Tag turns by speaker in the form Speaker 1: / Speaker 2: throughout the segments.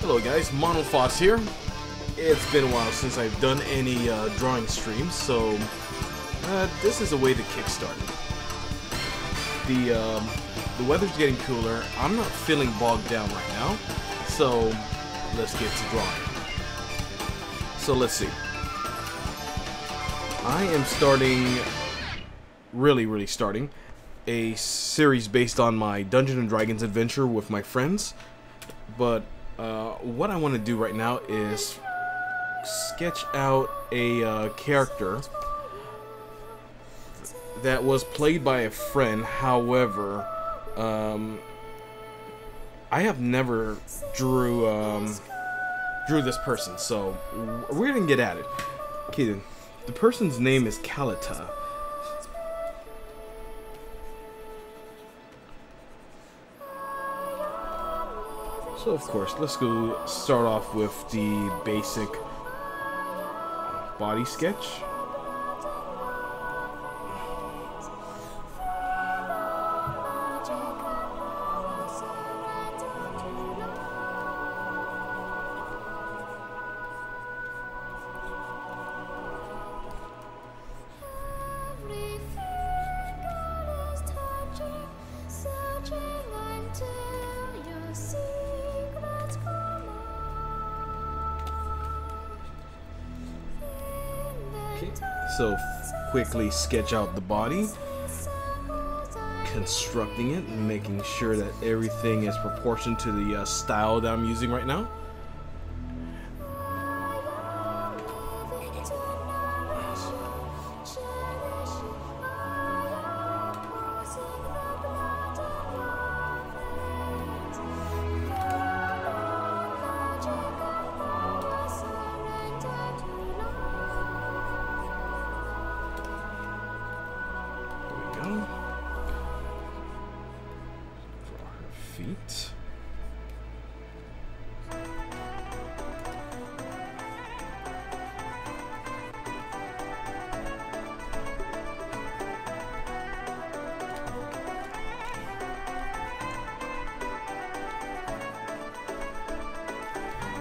Speaker 1: Hello guys, Monofoss here. It's been a while since I've done any drawing streams, so this is a way to kickstart it. The weather's getting cooler. I'm not feeling bogged down right now, so let's get to drawing. So let's see. I am starting, really starting, a series based on my Dungeons & Dragons adventure with my friends, but what I want to do right now is sketch out a character that was played by a friend. However, I have never drew this person, so we're gonna get at it. Okay, then. The person's name is Kalitar. So of course, let's go start off with the basic body sketch. So quickly sketch out the body, constructing it, and making sure that everything is proportioned to the style that I'm using right now. Feet.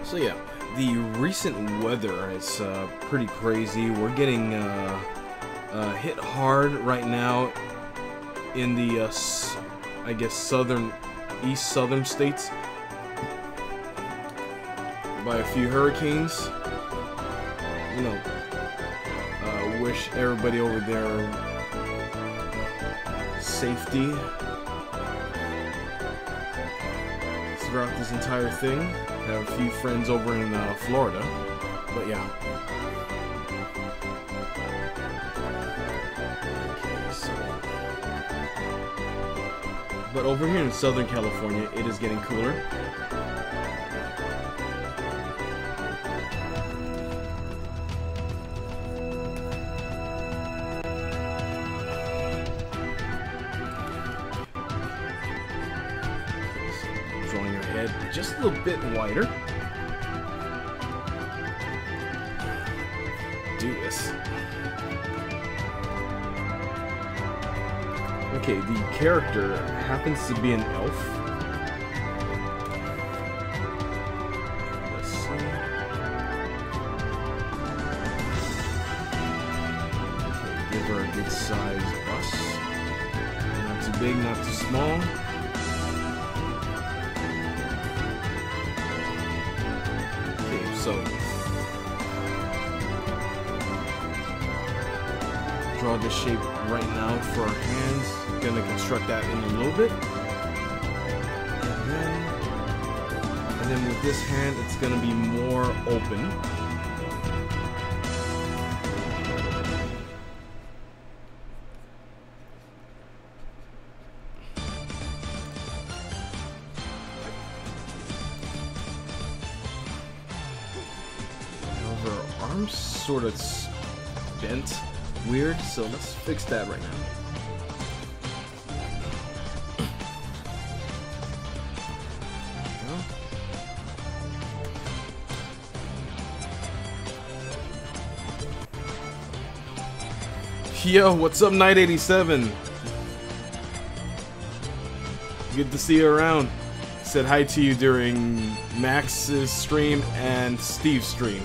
Speaker 1: So yeah, the recent weather is pretty crazy. We're getting hit hard right now in the I guess southern states by a few hurricanes. You know, wish everybody over there safety throughout this entire thing. I have a few friends over in Florida, but yeah. But over here in Southern California, it is getting cooler. So, drawing your head just a little bit wider. Do this. Okay, the character happens to be an elf. Let's see. Okay, give her a good size bust. Not too big, not too small. Okay, so draw the shape right now for our hands. Gonna construct that in a little bit, and then with this hand it's gonna be more open. However, our arms sort of bent weird, so let's fix that right now. Yo, what's up, Night 87? Good to see you around. said hi to you during Max's stream and Steve's stream.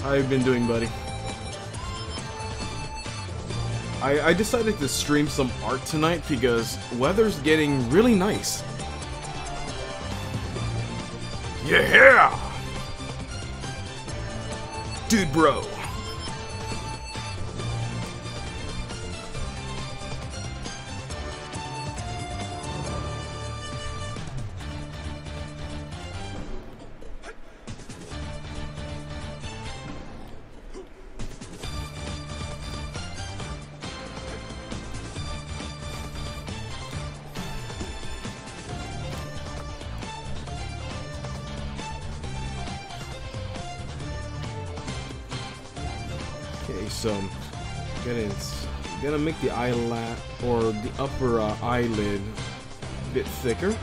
Speaker 1: How you been doing, buddy? I decided to stream some art tonight because weather's getting really nice. Yeah! Dude, bro. So, gonna make the eyelid or the upper eyelid a bit thicker.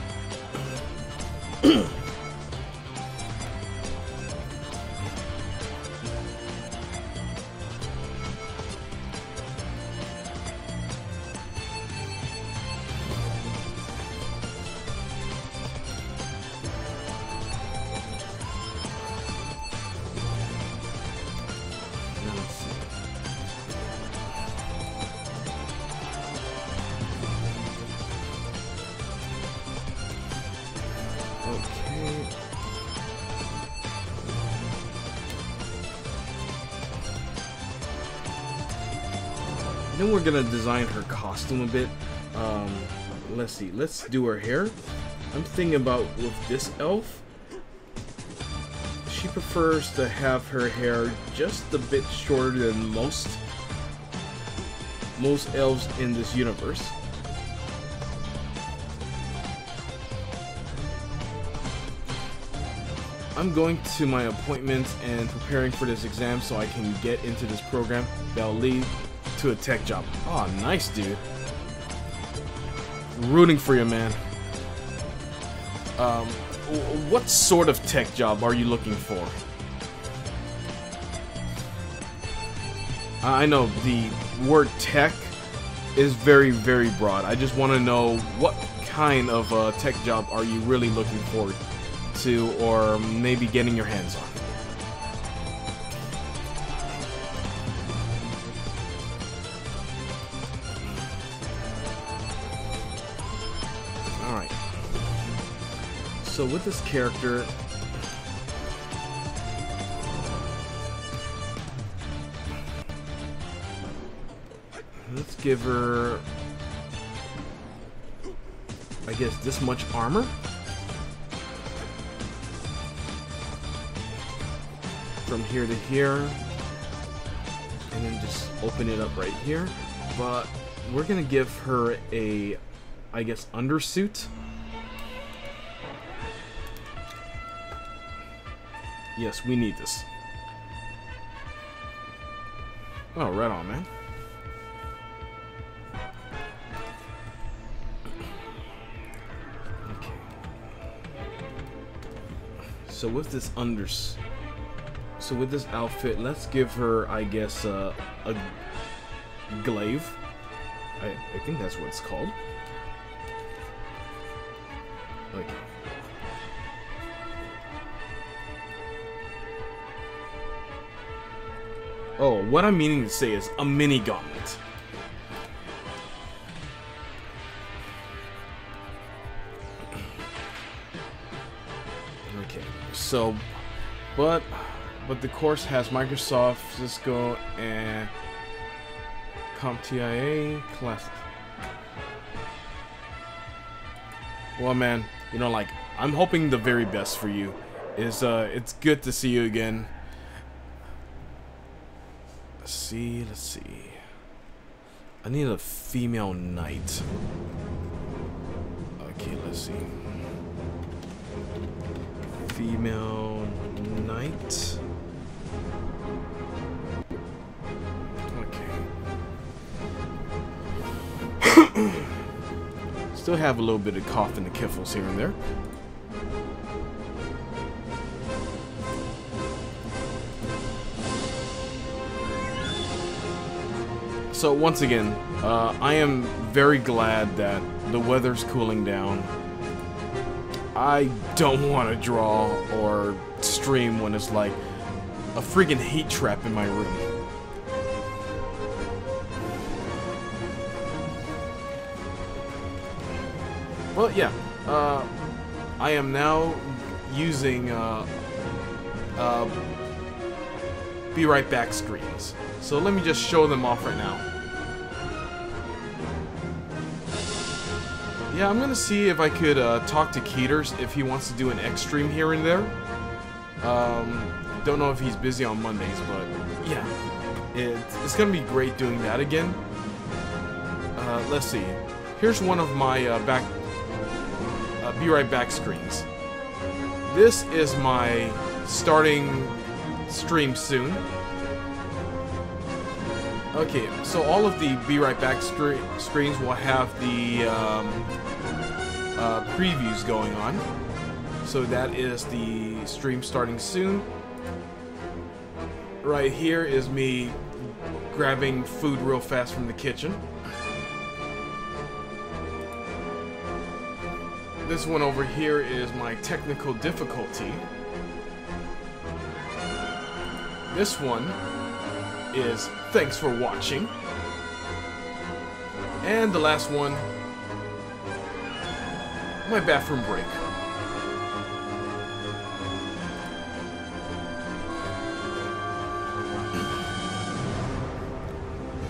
Speaker 1: Then we're gonna design her costume a bit. Let's see. Let's do her hair. I'm thinking about with this elf. She prefers to have her hair just a bit shorter than most elves in this universe. I'm going to my appointment and preparing for this exam so I can get into this program that'll lead to a tech job. Oh, nice, dude. Rooting for you, man. What sort of tech job are you looking for? I know the word tech is very, very broad. I just want to know what kind of tech job are you really looking forward to, or maybe getting your hands on. Alright. So with this character, let's give her, I guess, this much armor. From here to here, and then just open it up right here. But we're gonna give her a, I guess, undersuit. Yes, we need this. Oh, right on, man. Okay. So with this So with this outfit, let's give her, I guess, a glaive. I think that's what it's called. Okay. Oh, what I'm meaning to say is a mini gauntlet. Okay, so, but the course has Microsoft, Cisco, and CompTIA classes. Well, man, you know, like, I'm hoping the very best for you. It's good to see you again. Let's see. I need a female knight. Okay, let's see. Female knight. Okay. Still have a little bit of cough in the kiffles here and there. So once again, I am very glad that the weather's cooling down I don't want to draw or stream when it's like a freaking heat trap in my room. Well, yeah, I am now using be right back screens. So let me just show them off right now. Yeah, I'm gonna see if I could talk to Keters if he wants to do an X stream here and there. Don't know if he's busy on Mondays, but yeah, it's gonna be great doing that again. Let's see. Here's one of my be right back screens. This is my starting stream soon. Okay, so all of the be right back screens will have the previews going on. So that is the stream starting soon. Right here is me grabbing food real fast from the kitchen. This one over here is my technical difficulty. This one is thanks for watching. And the last one, my bathroom break.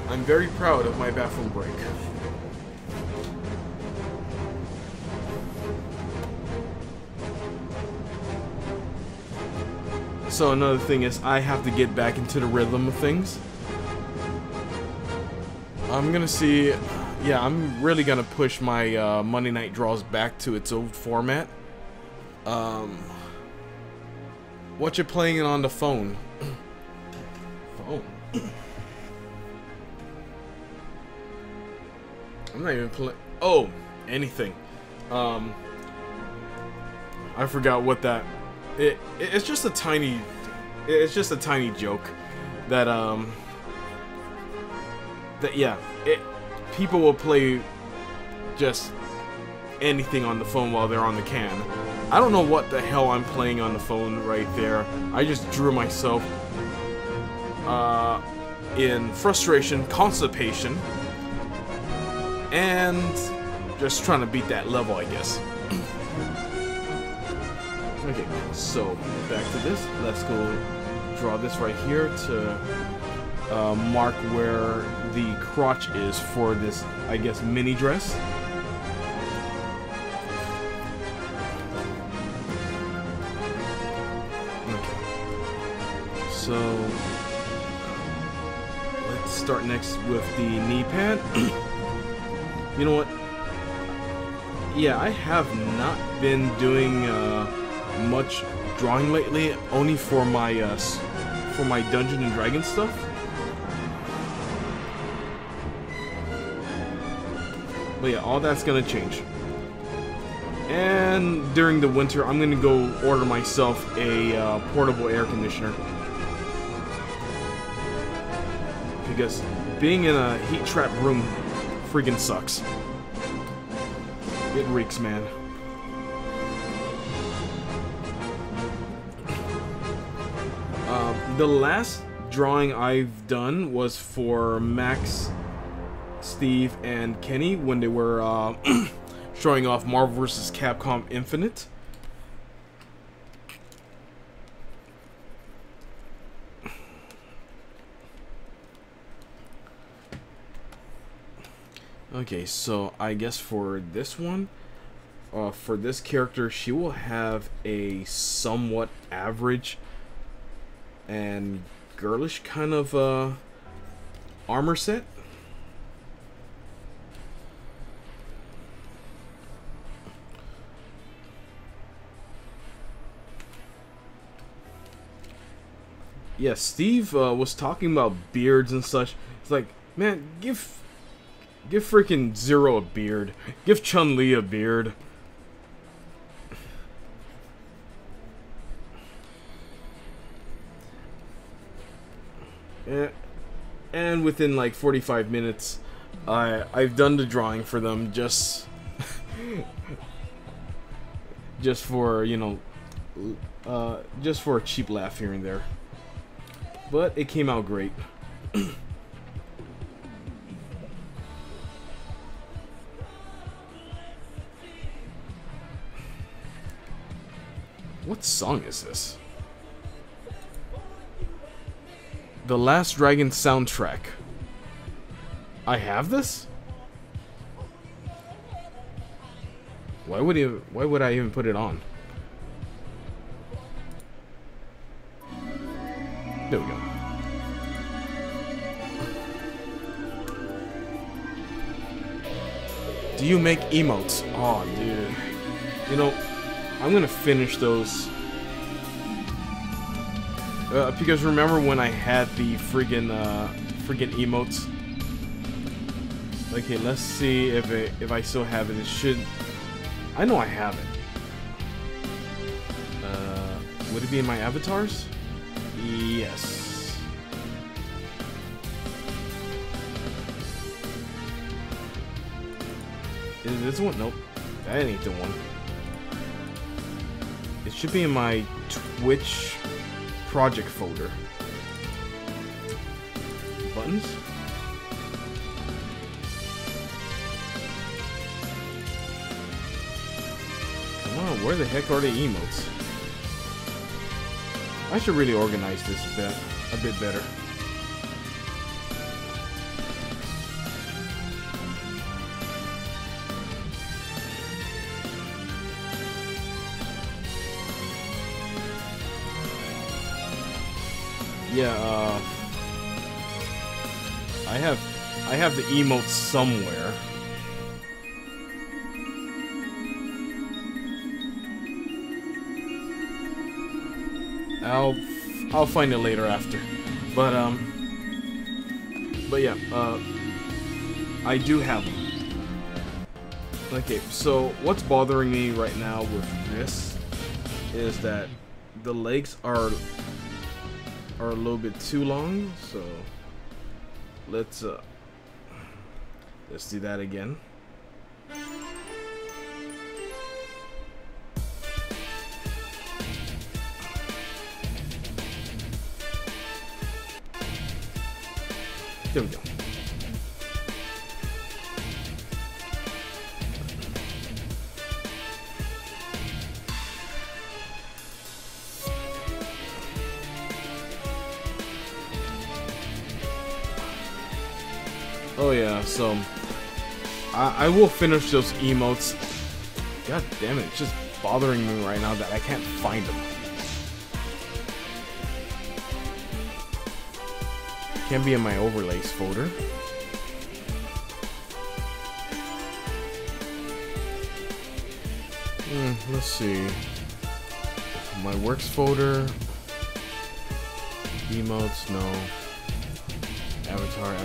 Speaker 1: I'm very proud of my bathroom break. So another thing is I have to get back into the rhythm of things. I'm gonna see, yeah, I'm really gonna push my Monday night draws back to its old format. What you playing on the phone? Phone. I'm not even playing. Oh, anything. I forgot what that. It's just a tiny. It's just a tiny joke that yeah, people will play just anything on the phone while they're on the can. I don't know what the hell I'm playing on the phone right there. I just drew myself in frustration, constipation, and just trying to beat that level, I guess. Okay, so back to this. Let's go draw this right here to mark where the crotch is for this, I guess, mini dress. Okay. So let's start next with the knee pad. You know what? Yeah, I have not been doing much drawing lately, only for my Dungeons and Dragons stuff. But yeah, all that's gonna change. And during the winter, I'm gonna go order myself a portable air conditioner, because being in a heat trap room freaking sucks. It reeks, man. The last drawing I've done was for Max, Steve, and Kenny when they were showing off Marvel vs. Capcom Infinite. Okay, so I guess for this one, for this character, she will have a somewhat average and girlish kind of armor set. Yeah, Steve was talking about beards and such. It's like, man, give freaking Zero a beard. Give Chun-Li a beard. And within like 45 minutes, I've done the drawing for them. Just just for, you know, just for a cheap laugh here and there. But it came out great. What song is this? The Last Dragon soundtrack. I have this? Why would I even put it on? There we go. Do you make emotes? Oh, dude. You know, I'm gonna finish those. Because remember when I had the friggin' emotes? Okay, let's see if I still have it. It should. I know I have it. Would it be in my avatars? Yes. Is it this one? Nope. That ain't the one. It should be in my Twitch project folder. Buttons? Come on, where the heck are the emotes? I should really organize this a bit better. Yeah, I have the emotes somewhere. I'll find it later after. But yeah, I do have them. Okay, so what's bothering me right now with this is that the legs are a little bit too long, so let's do that again. There we go. Oh yeah, so I will finish those emotes. God damn it, it's just bothering me right now that I can't find them. Can be in my overlays folder. Let's see. My works folder. Emotes, no. Avatar.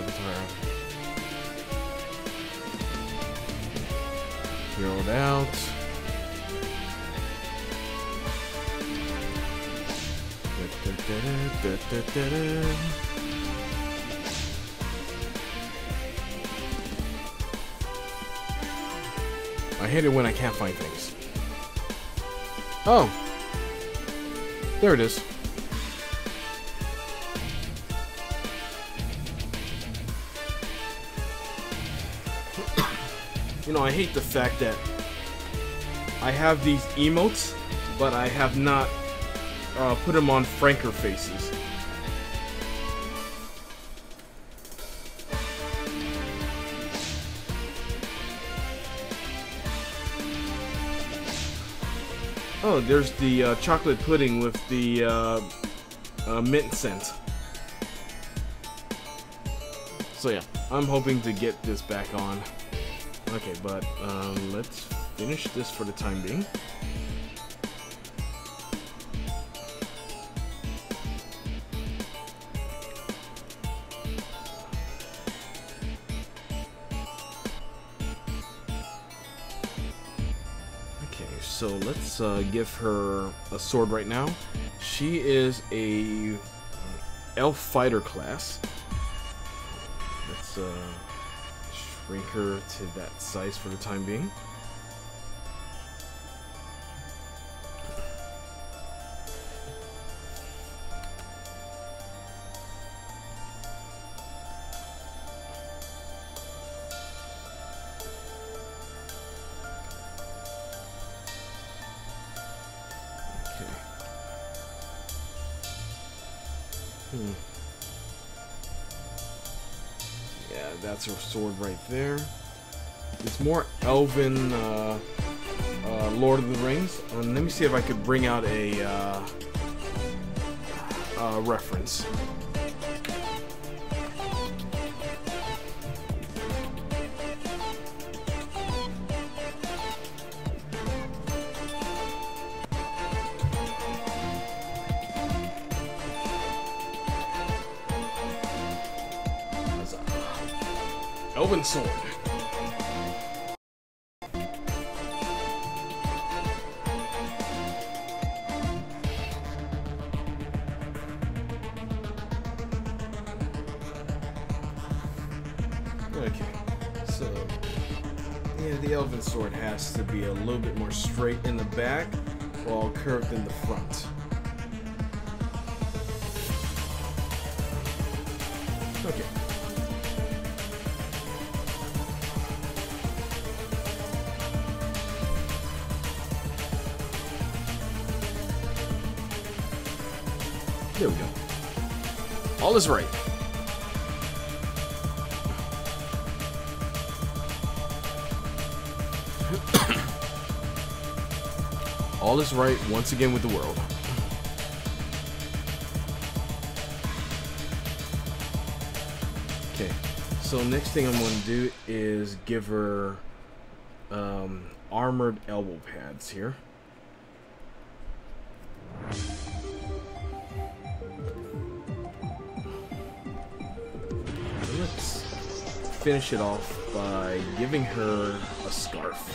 Speaker 1: Zeroed out. I hate it when I can't find things. Oh! There it is. You know, I hate the fact that I have these emotes, but I have not put them on franker faces. Oh, there's the chocolate pudding with the mint scent. So yeah, I'm hoping to get this back on. Okay, but let's finish this for the time being. So let's give her a sword right now. She is a elf fighter class. Let's shrink her to that size for the time being. Yeah, that's her sword right there. It's more Elven Lord of the Rings. Let me see if I could bring out a reference. Elven sword. Okay, so yeah, the Elven sword has to be a little bit more straight in the back while curved in the front. Okay. There we go. All is right. All is right once again with the world. Okay, so next thing I'm going to do is give her armored elbow pads here. Let's finish it off by giving her a scarf.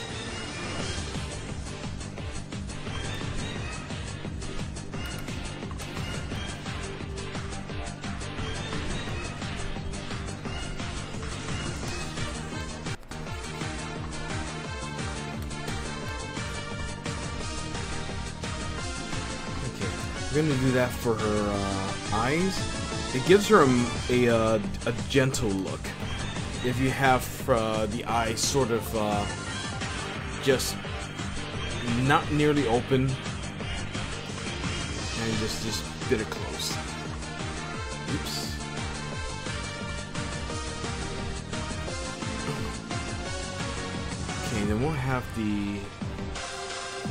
Speaker 1: We're gonna do that for her eyes. It gives her a gentle look. If you have the eyes sort of just not nearly open and just a bit closed. Oops. Okay, then we'll have the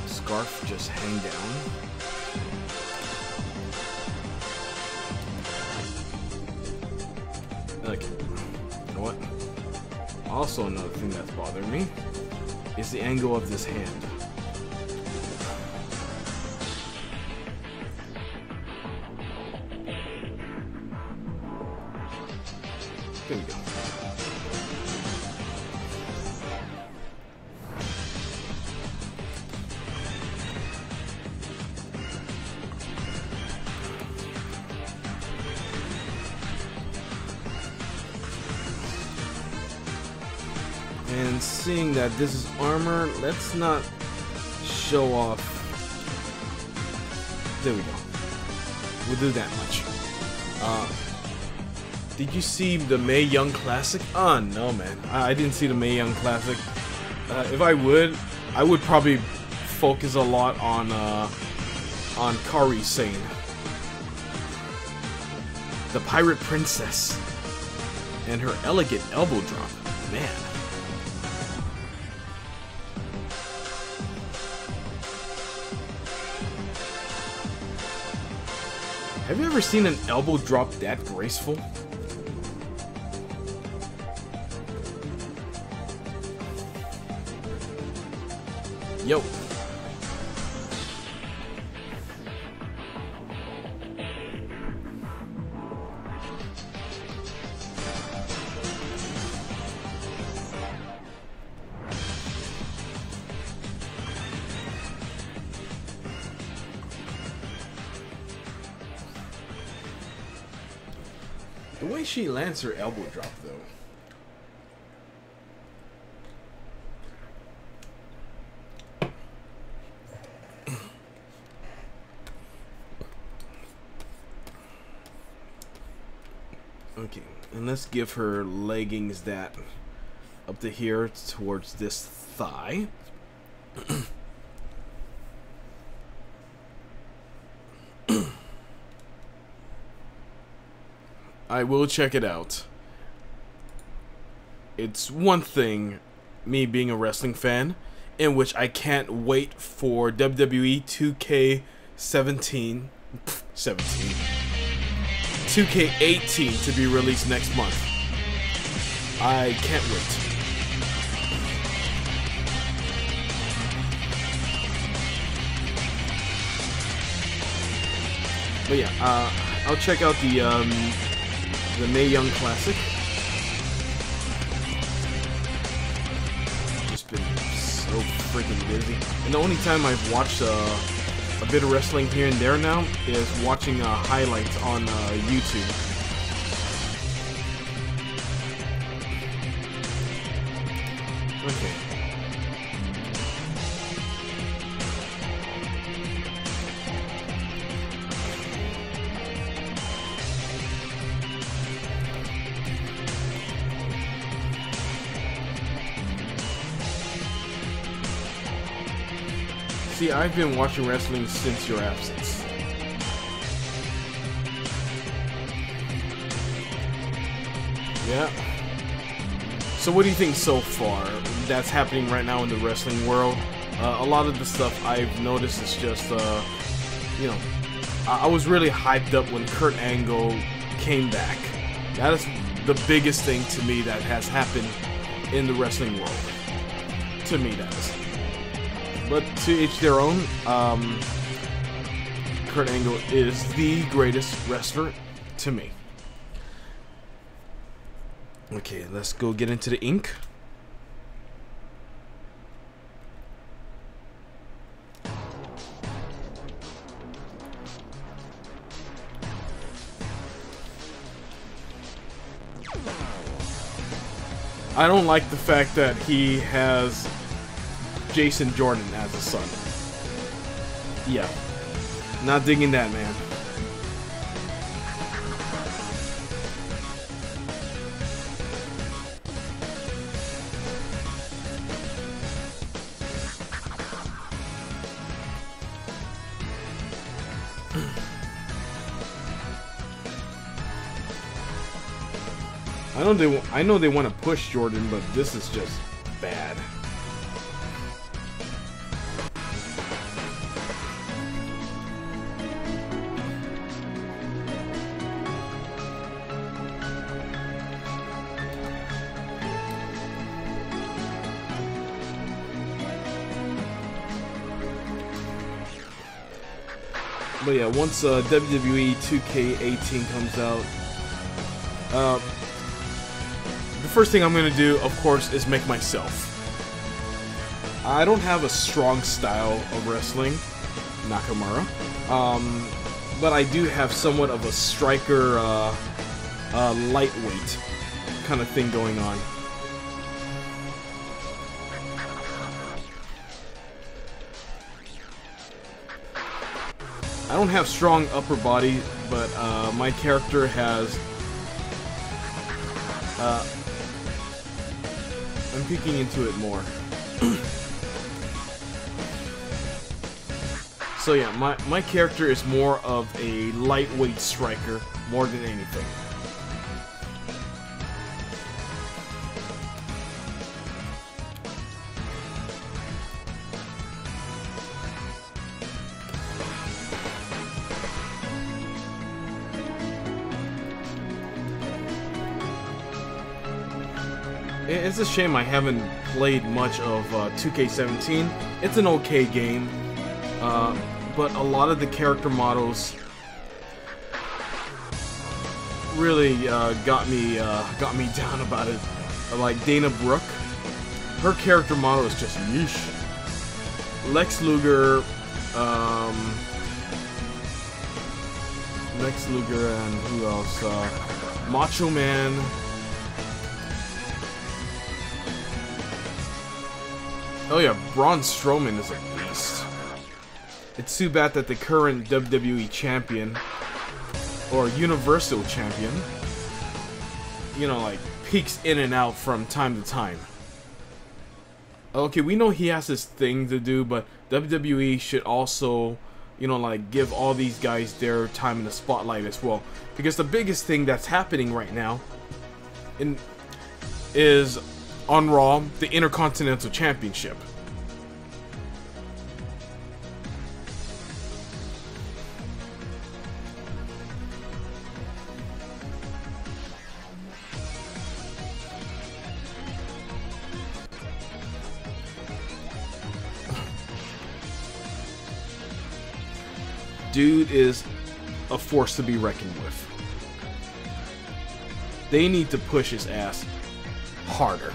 Speaker 1: scarf just hang down. Okay, you know what? Also, another thing that's bothering me is the angle of this hand. There we go. And seeing that this is armor, let's not show off. There we go. We'll do that much. Did you see the Mae Young Classic? Oh no, man. I didn't see the Mae Young Classic. If I would probably focus a lot on Kari Sane, the Pirate Princess, and her elegant elbow drop. Man. Have you ever seen an elbow drop that graceful? Yo. The way she lands her elbow drop, though. Okay, and let's give her leggings that up to here towards this thigh. I will check it out. It's one thing, me being a wrestling fan, in which I can't wait for WWE 2K17, 2K18 to be released next month. I can't wait. But yeah, I'll check out the Mae Young Classic. Just been so freaking busy, and the only time I've watched a bit of wrestling here and there now is watching highlights on YouTube. Okay. See, I've been watching wrestling since your absence. Yeah. So what do you think so far that's happening right now in the wrestling world? A lot of the stuff I've noticed is just, you know, I was really hyped up when Kurt Angle came back. That is the biggest thing to me that has happened in the wrestling world. To me, that is. But to each their own. Kurt Angle is the greatest wrestler to me. Okay, let's go get into the ink. I don't like the fact that he has Jason Jordan as a son. Yeah. Not digging that, man. I know they want to push Jordan, but this is just bad. But yeah, once WWE 2K18 comes out, the first thing I'm going to do, of course, is make myself. I don't have a strong style of wrestling, Nakamura, but I do have somewhat of a striker, lightweight kind of thing going on. I don't have strong upper body, but my character has... I'm peeking into it more. So yeah, my character is more of a lightweight striker more than anything. It's a shame I haven't played much of 2K17. It's an okay game, but a lot of the character models really got me down about it. Like Dana Brooke, her character model is just yeesh. Lex Luger, and who else? Macho Man. Oh yeah, Braun Strowman is a beast. It's too bad that the current WWE champion, or Universal champion, you know, like, peeks in and out from time to time. Okay, we know he has his thing to do, but WWE should also you know, like give all these guys their time in the spotlight as well. Because the biggest thing that's happening right now is on Raw, the Intercontinental Championship. Dude is a force to be reckoned with. They need to push his ass harder.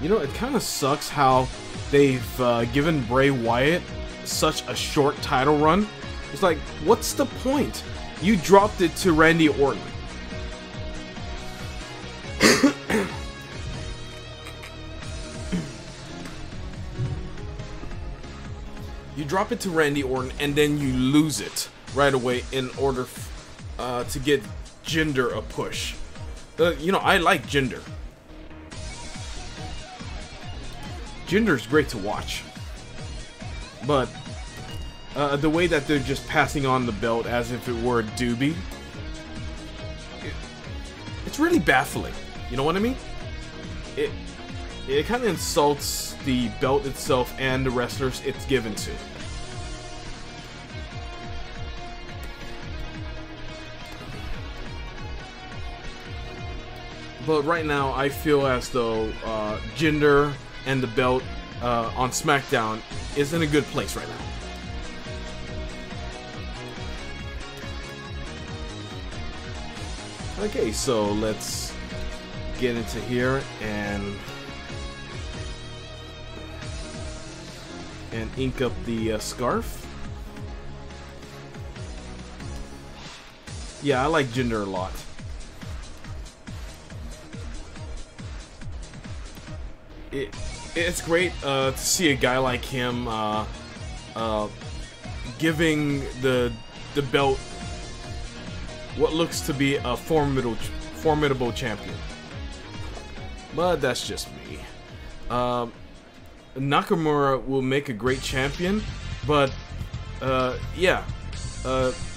Speaker 1: You know, it kind of sucks how they've given Bray Wyatt such a short title run. It's like, what's the point? You dropped it to Randy Orton. You drop it to Randy Orton and then you lose it right away in order to get Jinder a push. You know, I like Jinder. Jinder's great to watch. But the way that they're just passing on the belt as if it were a doobie, it's really baffling. You know what I mean? It kind of insults the belt itself and the wrestlers it's given to. But right now, I feel as though Jinder and the belt on SmackDown is in a good place right now. Okay, so let's get into here and ink up the scarf. Yeah, I like Jinder a lot. It's great to see a guy like him giving the belt what looks to be a formidable champion. But that's just me. Nakamura will make a great champion, but yeah,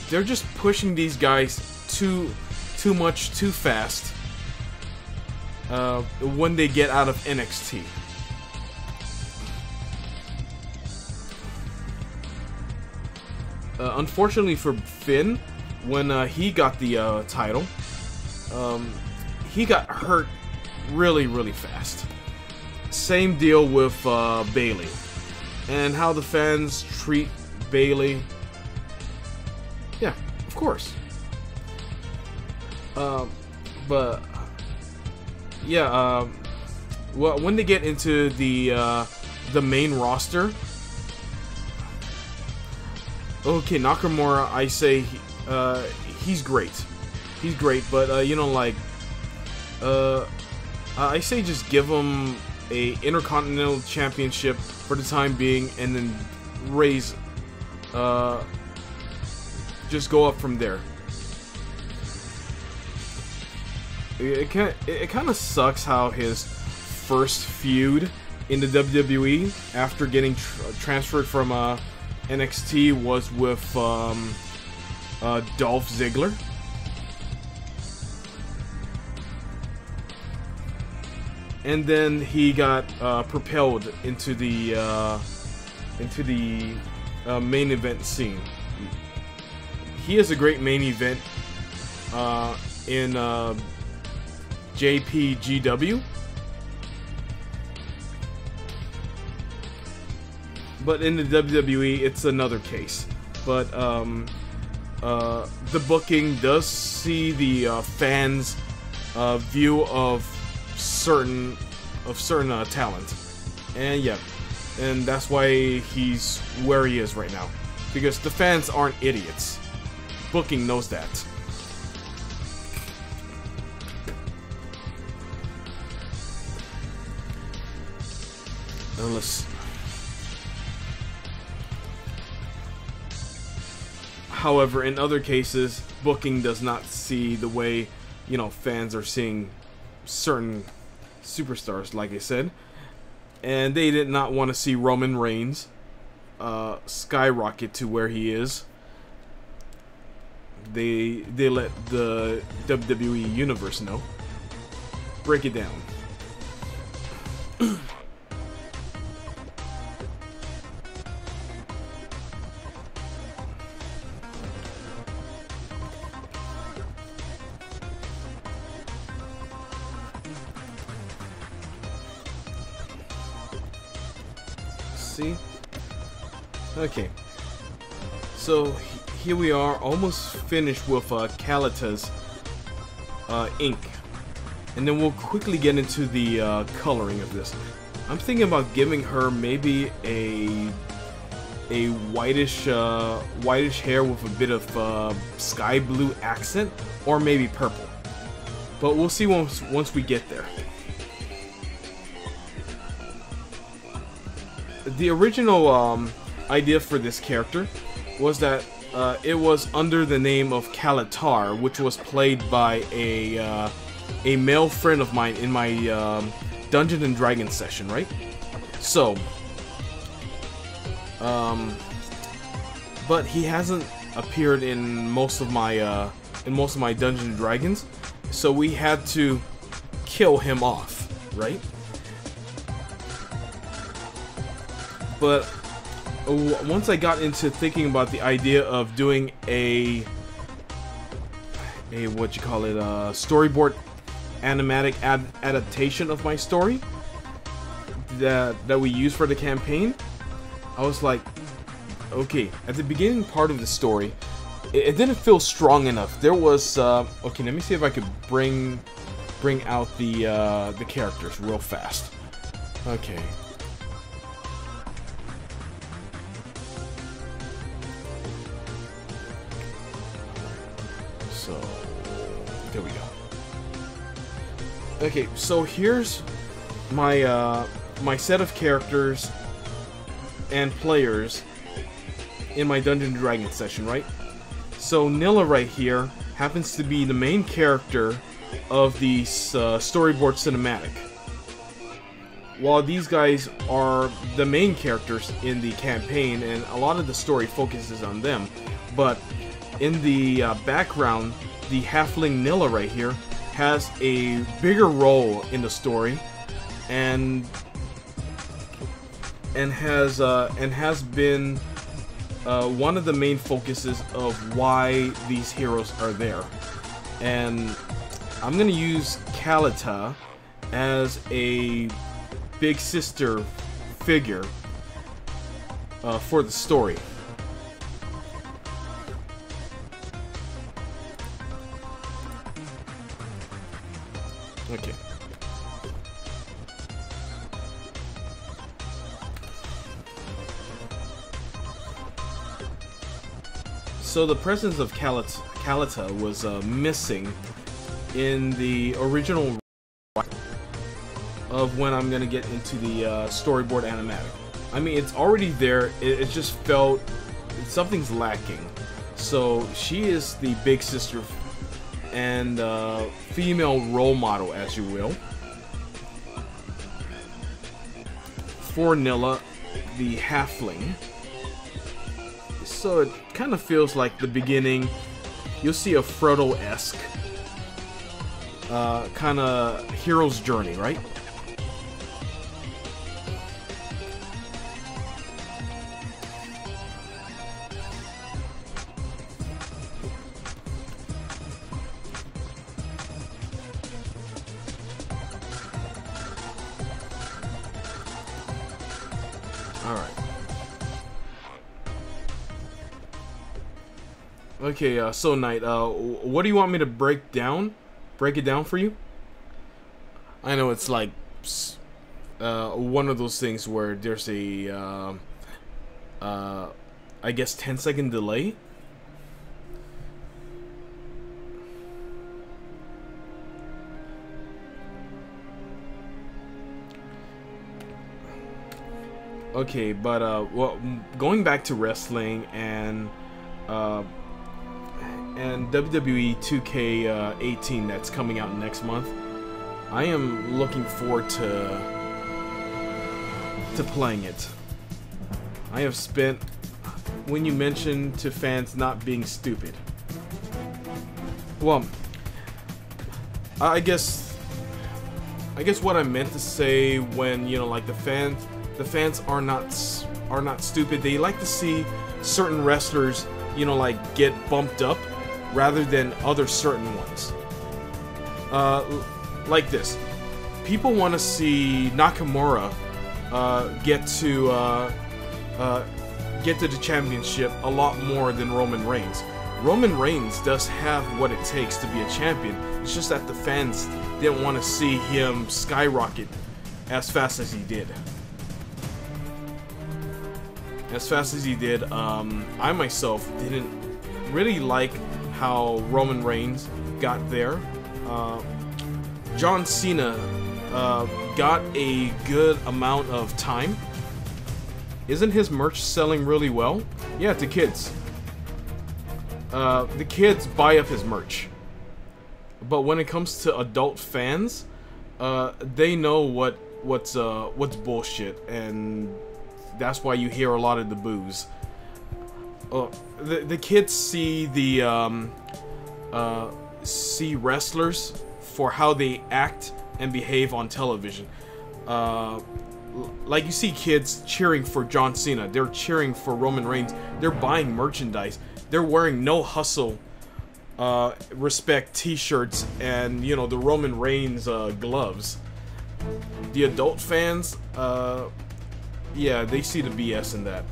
Speaker 1: they're just pushing these guys too much, too fast when they get out of NXT. Unfortunately for Finn, when he got the title, he got hurt really fast. Same deal with Bayley, and how the fans treat Bayley. Yeah, of course. But yeah, well, when they get into the main roster, okay, Nakamura, I say he's great. He's great, but you know, like, I say just give him a Intercontinental Championship for the time being, and then raise, just go up from there. It kind of sucks how his first feud in the WWE after getting transferred from NXT was with Dolph Ziggler. And then he got propelled into the main event scene. He has a great main event in JPGW, but in the WWE it's another case. But the booking does see the fans' view of certain talent, and yeah, and that's why he's where he is right now, because the fans aren't idiots. Booking knows that. However, in other cases, booking does not see the way, you know, fans are seeing certain superstars, like I said. And they did not want to see Roman Reigns skyrocket to where he is. They let the WWE Universe know. Break it down. See? Okay. So here we are, almost finished with Kalitar's ink. And then we'll quickly get into the coloring of this. I'm thinking about giving her maybe a whitish hair with a bit of sky blue accent, or maybe purple. But we'll see once we get there. The original idea for this character was that it was under the name of Kalitar, which was played by a male friend of mine in my Dungeons and Dragons session, right? So, but he hasn't appeared in most of my Dungeons and Dragons, so we had to kill him off, right? But once I got into thinking about the idea of doing a what you call it, storyboard animatic adaptation of my story that we use for the campaign, I was like, okay, at the beginning part of the story, it didn't feel strong enough. There was okay, let me see if I could bring out the characters real fast. Okay. So there we go. Okay, so here's my my set of characters and players in my Dungeons and Dragons session, right? So Nilla right here happens to be the main character of the storyboard cinematic, while these guys are the main characters in the campaign, and a lot of the story focuses on them. But in the background, the halfling Nilla right here has a bigger role in the story, and has been one of the main focuses of why these heroes are there. And I'm gonna use Kalitar as a big sister figure for the story. Okay. So the presence of Kalitar was missing in the original of when I'm gonna get into the storyboard animatic. I mean, it's already there. It just felt something's lacking. So she is the big sister and female role model, as you will, for Nilla, the halfling. So it kind of feels like the beginning. You'll see a Frodo-esque kind of hero's journey, right? Alright. Okay, so Knight, what do you want me to break it down for you? I know it's like one of those things where there's a I guess 10-second delay. Okay, but well, going back to wrestling and and WWE 2K18 that's coming out next month. I am looking forward to playing it. I have spent, when you mentioned to fans not being stupid, well, I guess what I meant to say when, you know, like the fans are not stupid. They like to see certain wrestlers, you know, like get bumped up rather than other certain ones. Like this, people want to see Nakamura get to the championship a lot more than Roman Reigns. Roman Reigns does have what it takes to be a champion. It's just that the fans didn't want to see him skyrocket as fast as he did. I myself didn't really like how Roman Reigns got there. John Cena got a good amount of time. Isn't his merch selling really well? Yeah, to kids. The kids buy up his merch. But when it comes to adult fans, they know what's bullshit, and that's why you hear a lot of the boos. The kids see see wrestlers for how they act and behave on television. Like you see kids cheering for John Cena, they're cheering for Roman Reigns, they're buying merchandise, they're wearing No Hustle Respect t-shirts and, you know, the Roman Reigns gloves. The adult fans, yeah, they see the BS in that.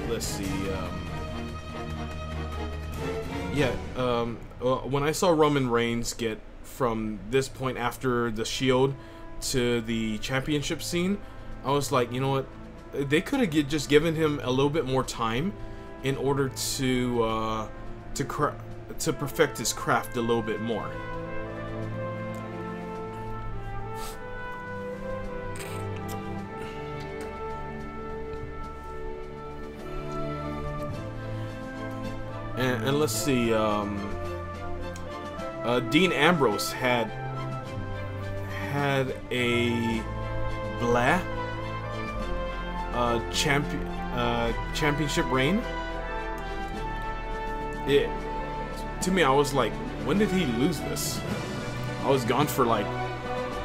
Speaker 1: Let's see, when I saw Roman Reigns get from this point after the Shield to the championship scene, I was like, you know what, they could have just given him a little bit more time in order to perfect his craft a little bit more. And let's see, Dean Ambrose had a championship reign. To me, I was like, when did he lose this? I was gone for like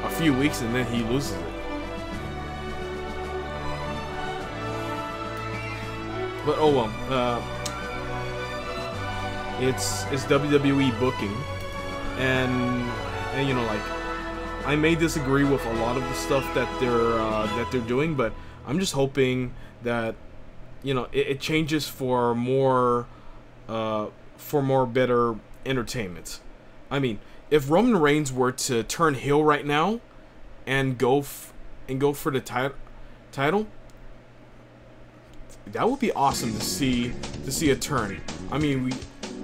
Speaker 1: a few weeks and then he loses it. But oh well, it's WWE booking, and you know, like, I may disagree with a lot of the stuff that they're doing, but I'm just hoping that, you know, it changes for more better entertainment. I mean, if Roman Reigns were to turn heel right now and go for the title, that would be awesome to see a turn. I mean,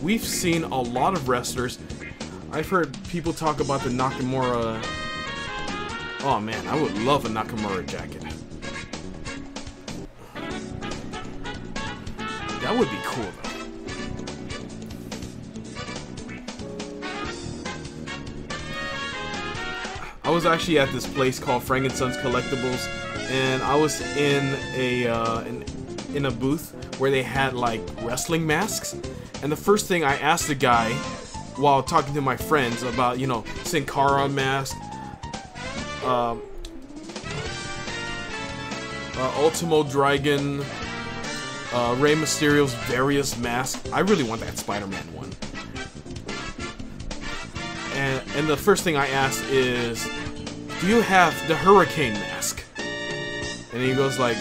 Speaker 1: we've seen a lot of wrestlers. I've heard people talk about the Nakamura. Oh man, I would love a Nakamura jacket. That would be cool though. I was actually at this place called Frank & Sons Collectibles, and I was in a booth where they had like wrestling masks, and the first thing I asked the guy while talking to my friends about, you know, Sin Cara mask, Ultimo Dragon, Rey Mysterio's various masks. I really want that Spider-Man one. And the first thing I asked is, do you have the Hurricane mask? And he goes like,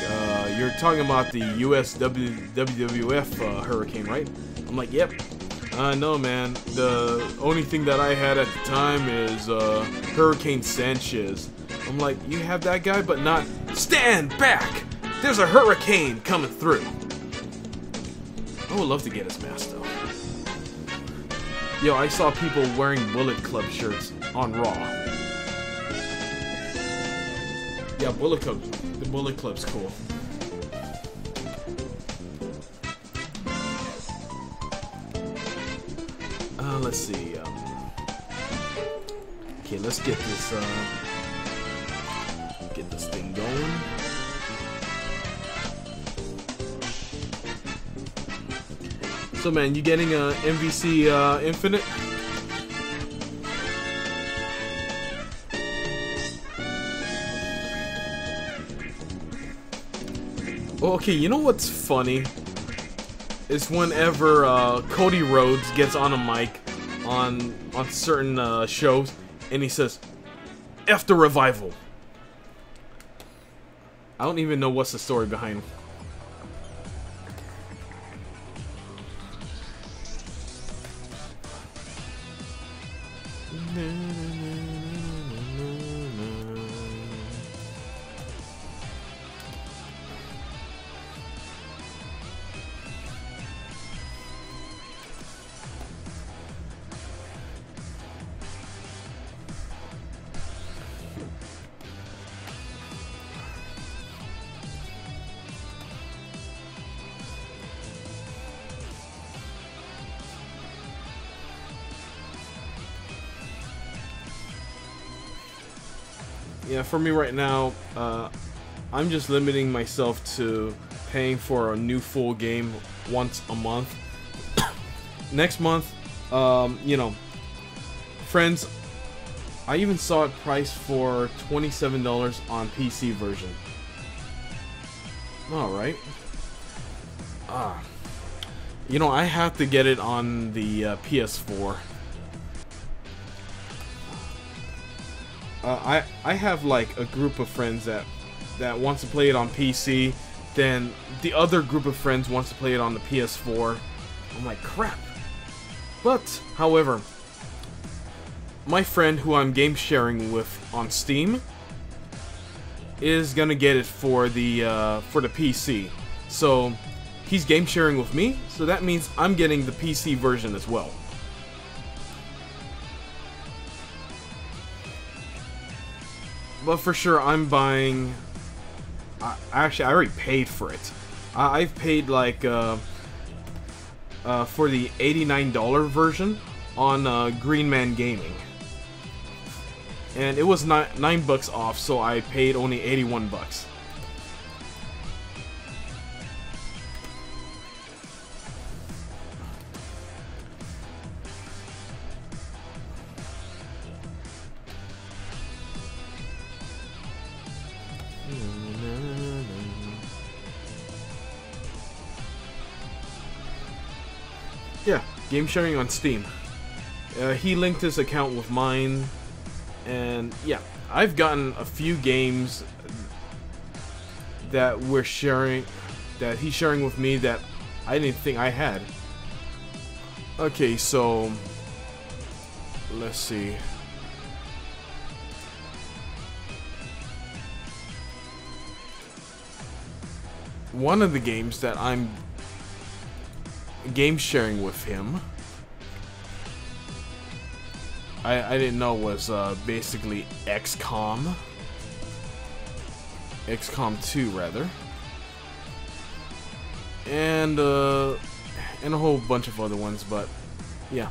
Speaker 1: you're talking about the US WWF Hurricane, right? I'm like, yep. No, man. The only thing that I had at the time is Hurricane Sanchez. I'm like, you have that guy, but not... Stand back! There's a hurricane coming through. I would love to get his mask, though. Yo, I saw people wearing Bullet Club shirts on Raw. Yeah, Bullet Club. The Bullet Club's cool. let's see. Okay, let's get this thing going. So man, you getting a MVC Infinite? Oh, okay, you know what's funny? Is whenever Cody Rhodes gets on a mic on certain shows and he says, "F the revival." I don't even know what's the story behind him. Yeah, for me right now, I'm just limiting myself to paying for a new full game once a month. Next month, you know, friends, I even saw it priced for $27 on PC version. Alright. You know, I have to get it on the PS4. I have like a group of friends that wants to play it on PC, then the other group of friends wants to play it on the PS4. I'm like, crap. But, however, my friend who I'm game sharing with on Steam is gonna get it for the PC. So he's game sharing with me, so that means I'm getting the PC version as well. But for sure, I'm buying. Actually, I already paid for it. I've paid like for the $89 version on Green Man Gaming, and it was $9 off, so I paid only 81 bucks. Yeah, game sharing on Steam. He linked his account with mine, and yeah, I've gotten a few games that we're sharing, that he's sharing with me that I didn't think I had. Okay, so let's see. One of the games that I'm game sharing with him, I didn't know was basically XCOM 2 rather, and a whole bunch of other ones, but yeah.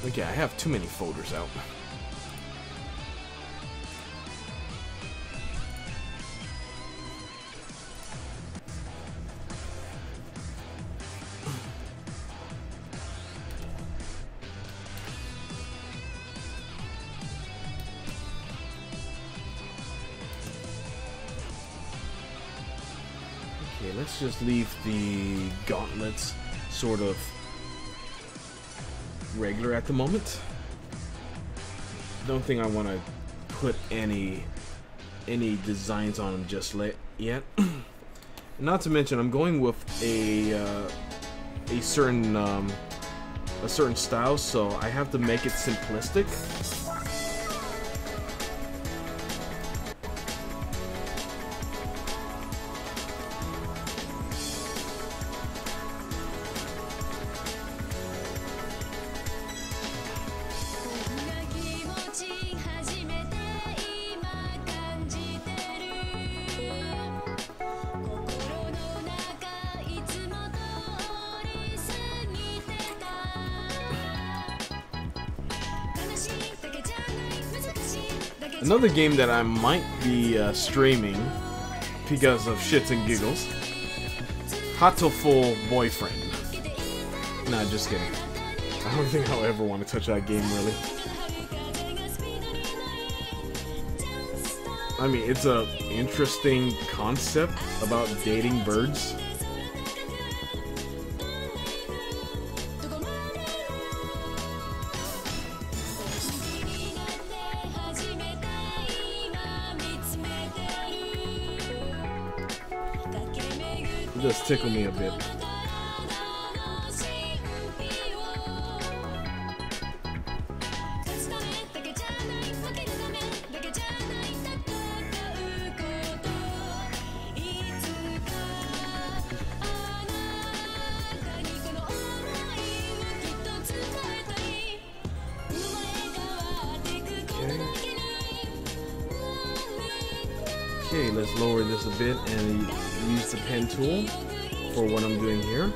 Speaker 1: Okay, I have too many folders out. Okay, let's just leave the gauntlets sort of regular at the moment. Don't think I want to put any designs on them just yet. Not to mention, I'm going with a certain style, so I have to make it simplistic. Another game that I might be streaming because of shits and giggles. Hatoful Boyfriend. Nah, just kidding. I don't think I'll ever want to touch that game, really. I mean, it's a interesting concept about dating birds. It does tickle me a bit. Okay, let's lower this a bit and use the pen tool for what I'm doing here.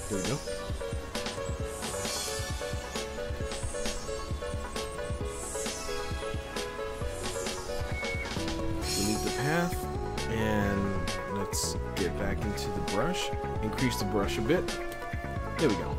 Speaker 1: There we go. Delete the path and let's get back into the brush. Increase the brush a bit. There we go.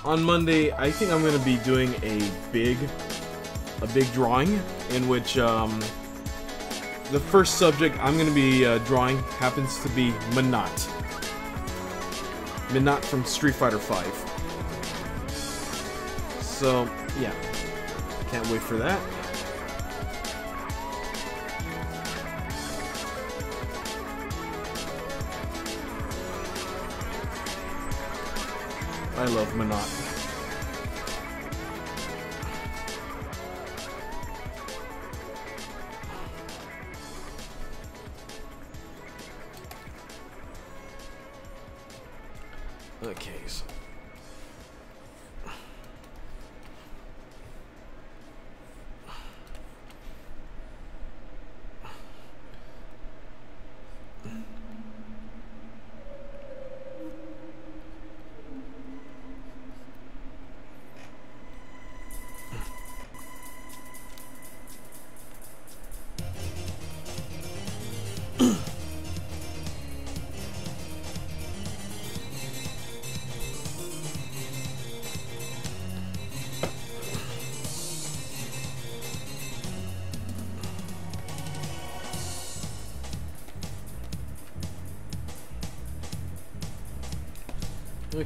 Speaker 1: On Monday, I think I'm going to be doing a big drawing in which the first subject I'm going to be drawing happens to be Minot. Minot from Street Fighter V. So, yeah. Can't wait for that. I love Minot. Okay, so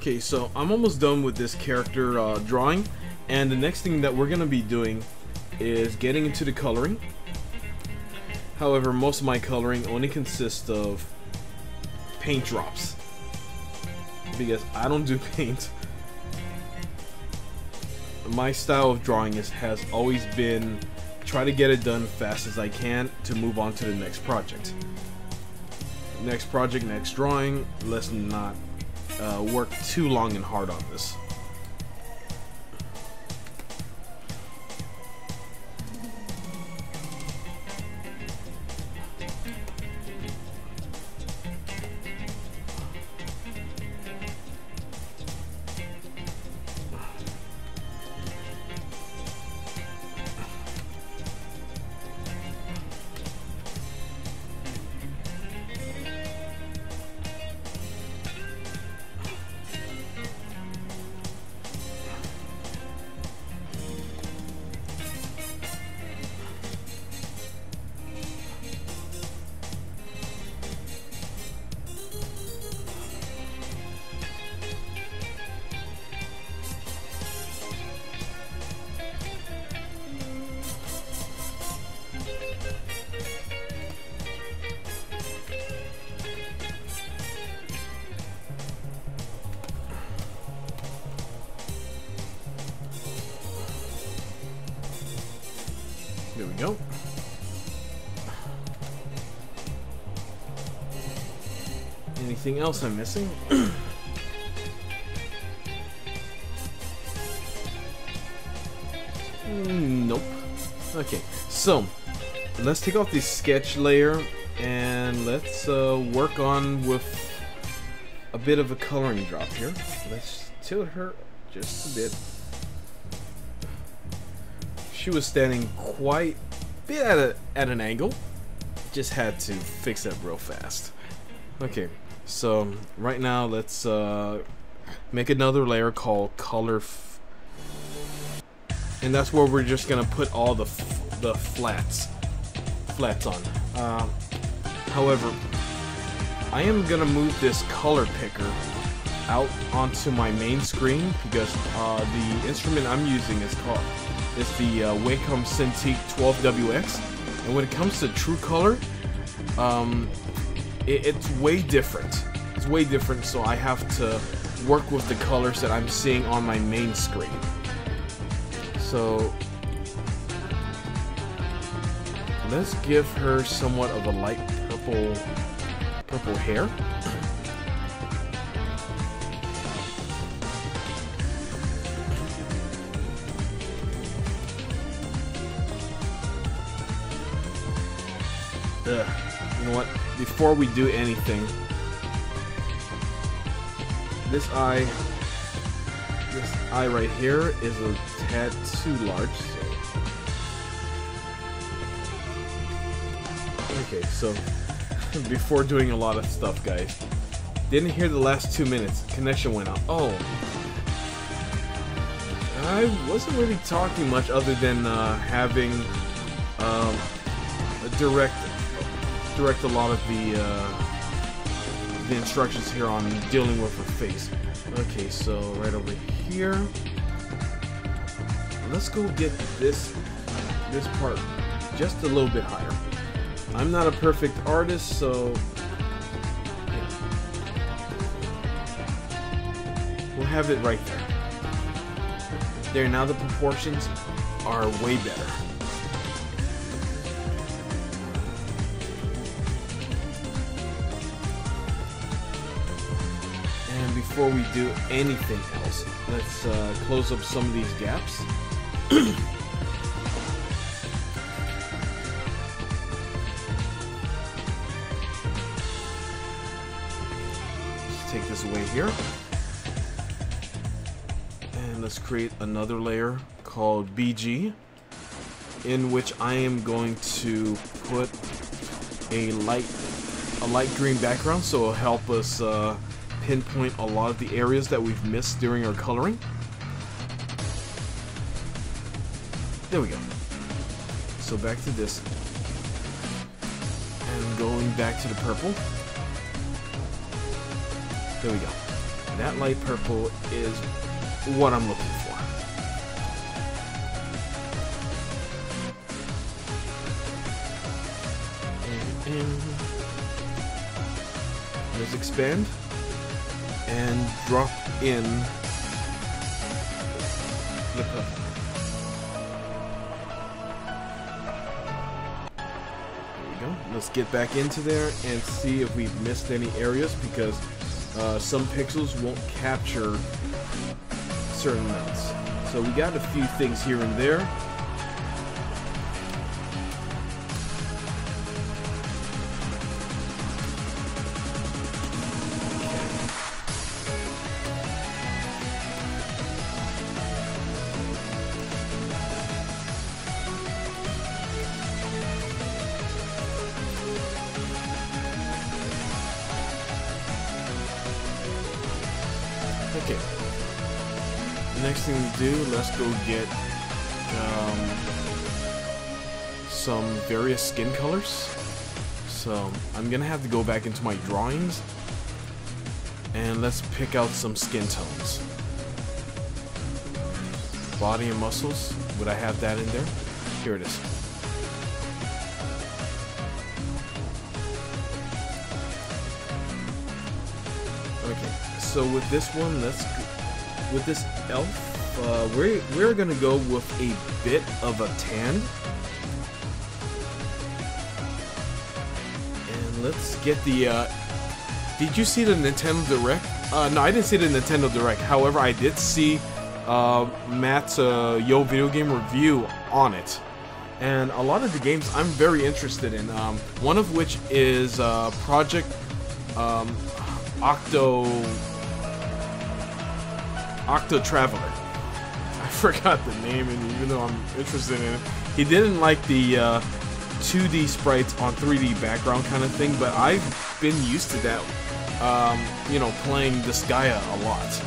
Speaker 1: okay, so I'm almost done with this character drawing, and the next thing that we're going to be doing is getting into the coloring. However, most of my coloring only consists of paint drops, because I don't do paint. My style of drawing has always been try to get it done fast as I can to move on to the next project. Next project, next drawing, let's not work too long and hard on this. we go. Anything else I'm missing? Nope. Okay, so let's take off the sketch layer and let's work on with a bit of a coloring drop here. Let's tilt her just a bit. She was standing quite a bit at an angle. Just had to fix that real fast. Okay, so right now let's make another layer called color, and that's where we're just gonna put all the flats on. However, I am gonna move this color picker out onto my main screen because the instrument I'm using is the Wacom Cintiq 12WX, and when it comes to true color, it's way different. It's way different, so I have to work with the colors that I'm seeing on my main screen. So let's give her somewhat of a light purple hair. You know what? Before we do anything, this eye right here is a tad too large. Okay, so before doing a lot of stuff, guys, didn't hear the last 2 minutes. Connection went out. Oh, I wasn't really talking much other than having direct a lot of the instructions here on dealing with her face. Okay, so right over here, let's go get this part just a little bit higher. I'm not a perfect artist, so we'll have it right there. There, now the proportions are way better. And before we do anything else, let's close up some of these gaps. Take this away here, and let's create another layer called BG, in which I am going to put a light green background, so it'll help us pinpoint a lot of the areas that we've missed during our coloring. There we go. So back to this, and going back to the purple. There we go. That light purple is what I'm looking for. And let's expand and drop in the purple. There we go. Let's get back into there and see if we've missed any areas, because some pixels won't capture certain amounts. So we got a few things here and there. Okay. Next thing to do, let's go get some various skin colors. So I'm gonna have to go back into my drawings and let's pick out some skin tones. Body and muscles. Would I have that in there? Here it is. Okay. So with this one, with this elf, we're gonna go with a bit of a tan. let's get the, did you see the Nintendo Direct? No, I didn't see the Nintendo Direct. However, I did see Matt's Yo Video Game review on it. And a lot of the games I'm very interested in. One of which is Project Octo Traveler. I forgot the name, and even though I'm interested in it, he didn't like the 2D sprites on 3D background kind of thing, but I've been used to that, you know, playing Disgaea a lot.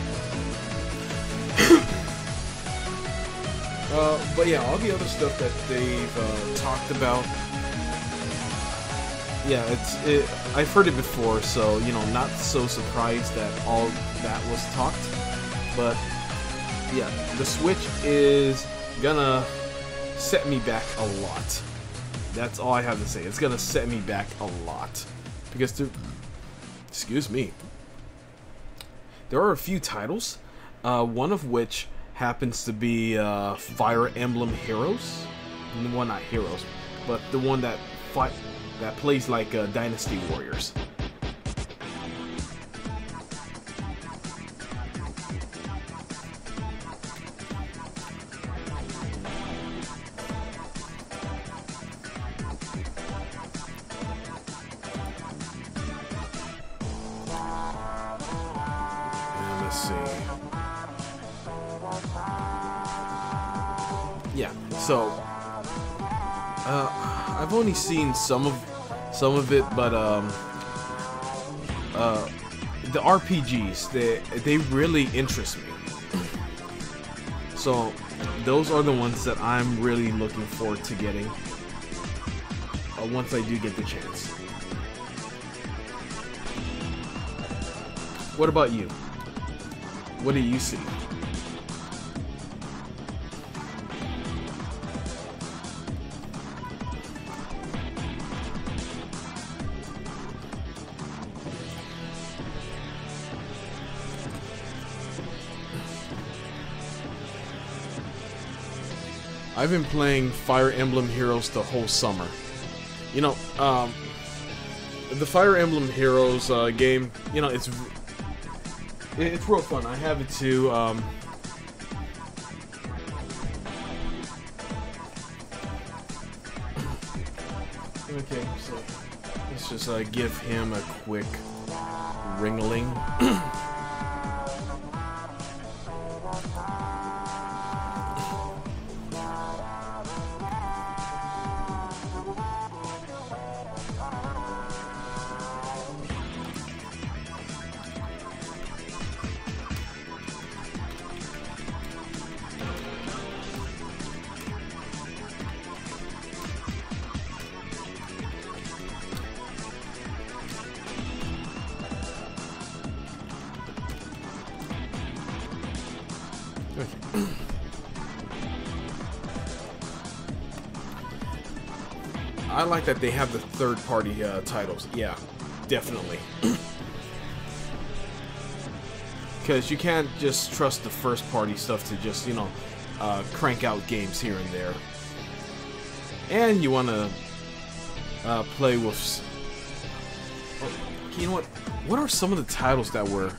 Speaker 1: But yeah, all the other stuff that they've talked about, yeah, I've heard it before, so, you know, not so surprised that all that was talked. But yeah, the Switch is gonna set me back a lot. That's all I have to say. It's gonna set me back a lot. Because excuse me. There are a few titles, one of which happens to be Fire Emblem Heroes. Well, not Heroes, but the one that plays like Dynasty Warriors. Yeah, so I've only seen some of it, but the RPGs, they really interest me. So those are the ones that I'm really looking forward to getting once I do get the chance. What about you? What do you see? I've been playing Fire Emblem Heroes the whole summer. You know, the Fire Emblem Heroes game, you know, it's real fun. I have it too. Okay, so let's just give him a quick ringling. I like that they have the third-party titles. Yeah, definitely. Because you can't just trust the first-party stuff to just, you know, crank out games here and there. And you want to play with... You know what? What are some of the titles that were...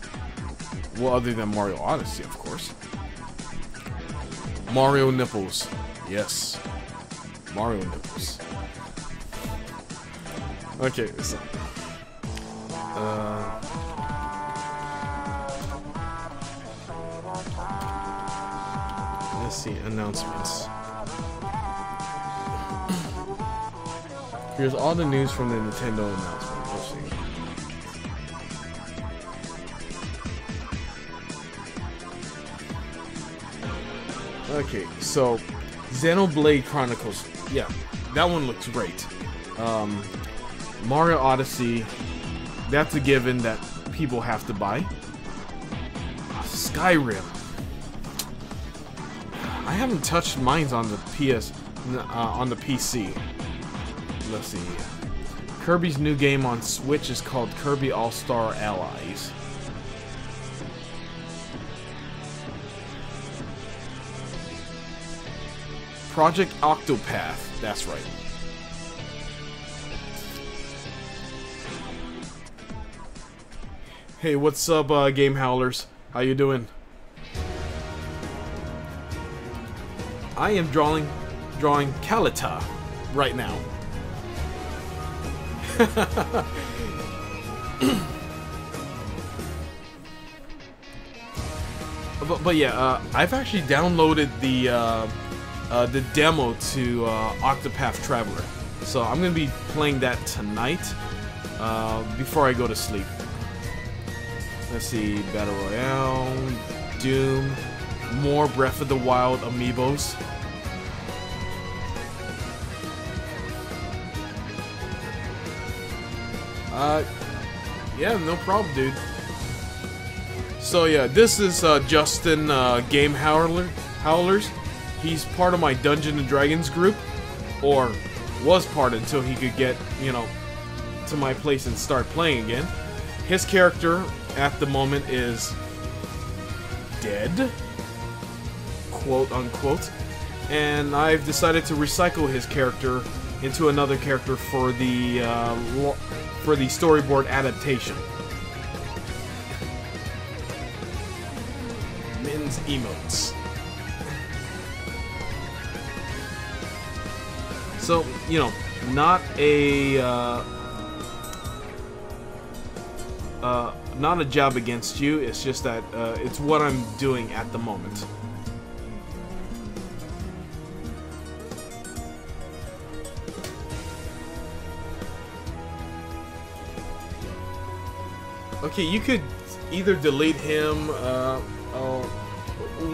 Speaker 1: Well, other than Mario Odyssey, of course. Mario Nipples. Yes. Mario Nipples. Okay, so... let's see, announcements. Here's all the news from the Nintendo announcement. Let's see. Okay, so Xenoblade Chronicles, yeah, that one looks great. Mario Odyssey, that's a given that people have to buy. Skyrim, I haven't touched mine on the on the PC. Let's see. Kirby's new game on Switch is called Kirby All-Star Allies. Project Octopath, that's right. Hey, what's up, Game Howlers? How you doing? I am drawing Kalitar right now. but yeah, I've actually downloaded the demo to Octopath Traveler, so I'm gonna be playing that tonight before I go to sleep. Let's see, Battle Royale, Doom, more Breath of the Wild amiibos. Yeah, no problem, dude. So yeah, this is Justin, Game Howlers. He's part of my Dungeons and Dragons group, or was part until he could get, you know, to my place and start playing again. His character at the moment is dead, quote unquote, and I've decided to recycle his character into another character for the storyboard adaptation. Min's emotes. So, you know, not a job against you, it's just that it's what I'm doing at the moment. Okay, you could either delete him,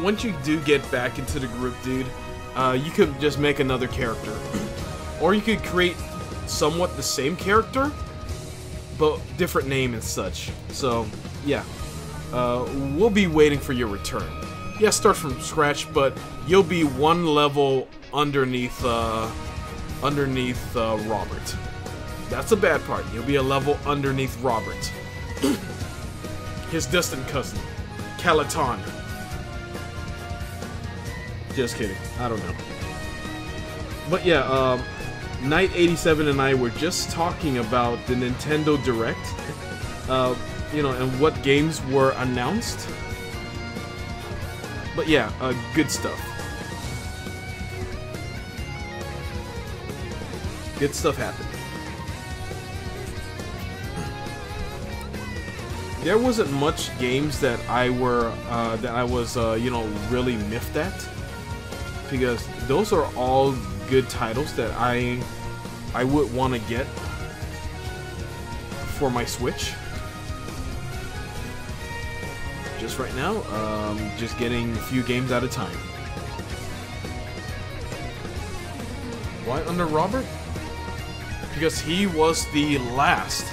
Speaker 1: once you do get back into the group, dude, you could just make another character. Or you could create somewhat the same character, but different name and such. So, yeah. We'll be waiting for your return. Yeah, start from scratch, but you'll be one level underneath Robert. That's a bad part. You'll be a level underneath Robert. His distant cousin, Kalitar. Just kidding. I don't know. But yeah, Knight87 and I were just talking about the Nintendo Direct, you know, and what games were announced. But yeah, good stuff. Good stuff happened. There wasn't much games that I was you know, really miffed at, because those are all good titles that I would want to get for my Switch. Just right now, just getting a few games at a time. Why under Robert? Because he was the last.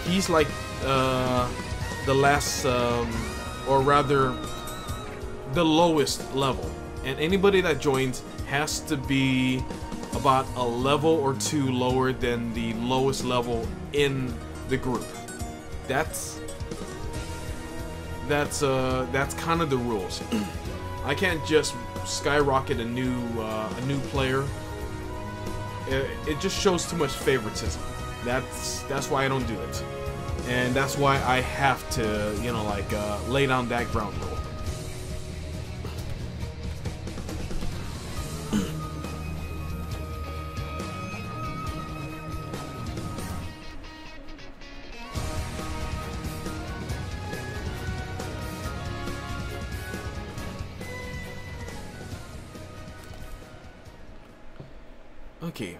Speaker 1: He's like the last, or rather, the lowest level. And anybody that joins has to be about a level or two lower than the lowest level in the group. That's kind of the rules. I can't just skyrocket a new player. It just shows too much favoritism. That's why I don't do it. And that's why I have to, you know, like, lay down that ground rule. Okay.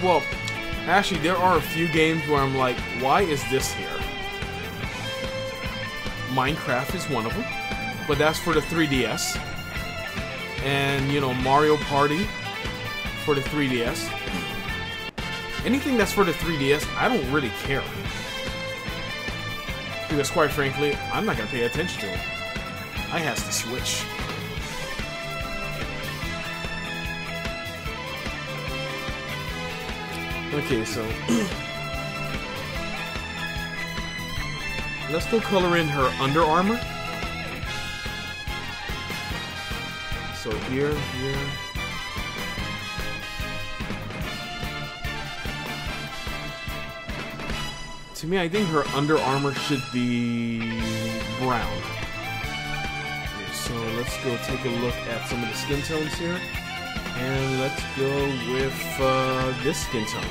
Speaker 1: Well, actually, there are a few games where I'm like, why is this here? Minecraft is one of them, but that's for the 3DS. And, you know, Mario Party for the 3DS. Anything that's for the 3DS, I don't really care. Because, quite frankly, I'm not going to pay attention to it. I has to Switch. Okay, so let's go color in her Under Armour. So here. To me, I think her under armor should be brown. Okay, so let's go take a look at some of the skin tones here. And let's go with this skin tone.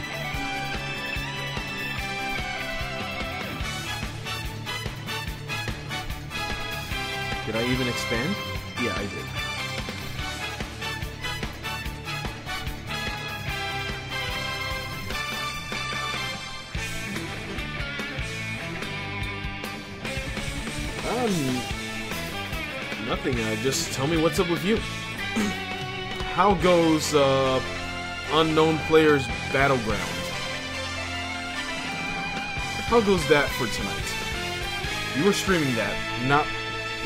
Speaker 1: Did I even expand? Yeah, I did. Nothing. Just tell me what's up with you. How goes Unknown Players Battleground? How goes that for tonight? You were streaming that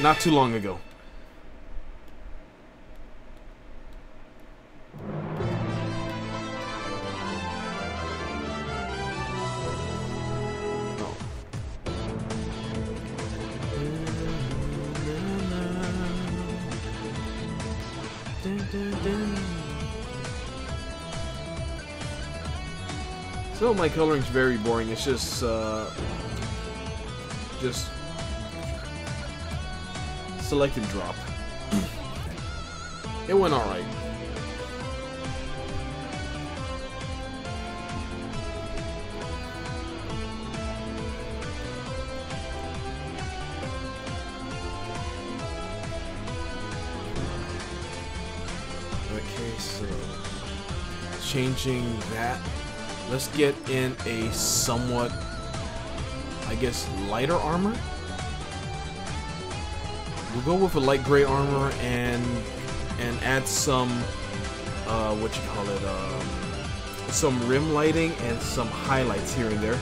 Speaker 1: not too long ago. So my coloring's very boring. It's just select and drop. It went all right. Okay, so changing that. Let's get in a somewhat, I guess, lighter armor. We'll go with a light gray armor and add some, what you call it, some rim lighting and some highlights here and there.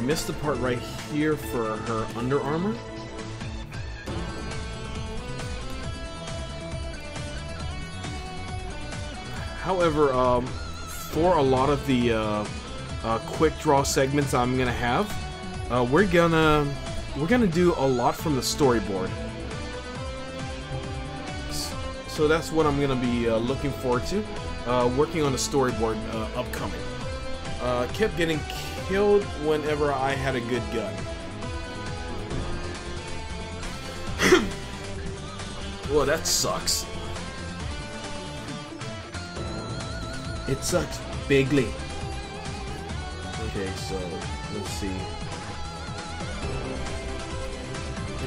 Speaker 1: Missed the part right here for her under armor. However, for a lot of the quick draw segments I'm gonna have, we're gonna do a lot from the storyboard. So that's what I'm gonna be looking forward to. Working on the storyboard upcoming. Kept getting killed whenever I had a good gun. Well, that sucks. It sucks bigly. Okay, so let's see.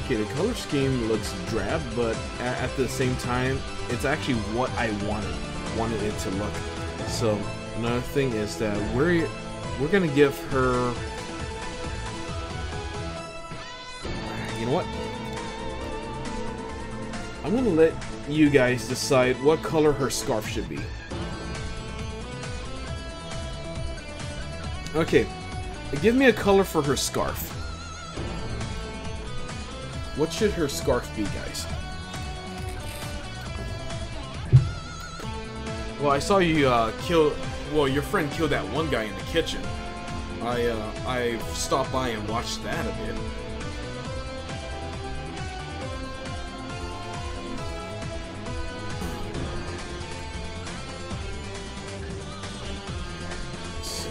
Speaker 1: Okay, the color scheme looks drab, but at the same time, it's actually what I wanted it to look. So another thing is that we're gonna give her, you know what? I'm gonna let you guys decide what color her scarf should be. Okay, give me a color for her scarf. What should her scarf be, guys? Well, I saw you kill. Well, your friend killed that one guy in the kitchen. I stopped by and watched that a bit. Let's see.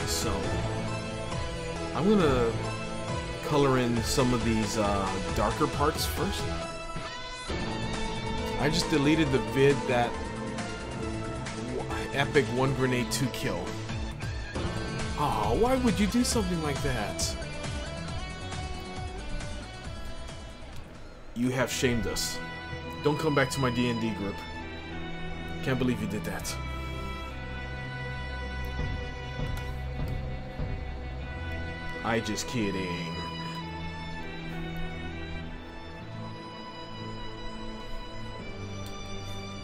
Speaker 1: So I'm gonna color in some of these darker parts first. I just deleted the vid that epic 1 grenade 2 kill. Oh, why would you do something like that? You have shamed us. Don't come back to my D&D group. Can't believe you did that. I just kidding.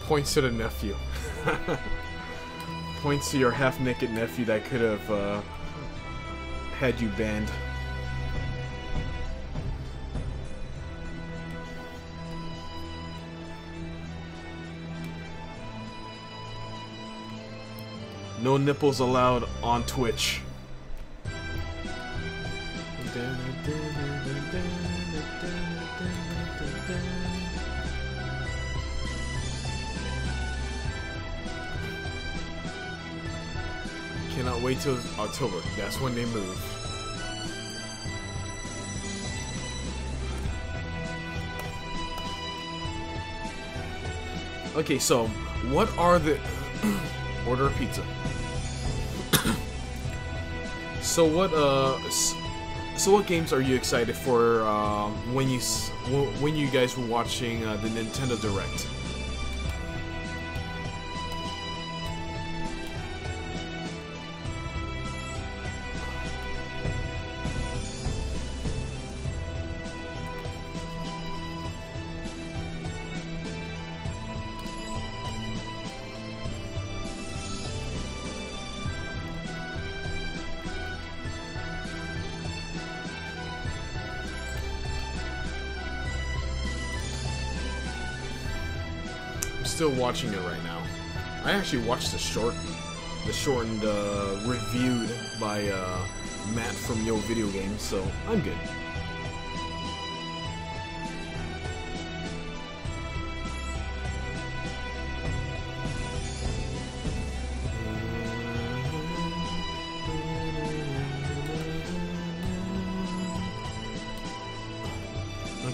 Speaker 1: Points to the nephew. Points to your half-naked nephew that could have had you banned. No nipples allowed on Twitch. Cannot wait till October. That's when they move. Okay, so what are the order a pizza? So what games are you excited for when you guys were watching the Nintendo Direct? Still watching it right now. I actually watched the shortened reviewed by Matt from Yo Video Games, so I'm good.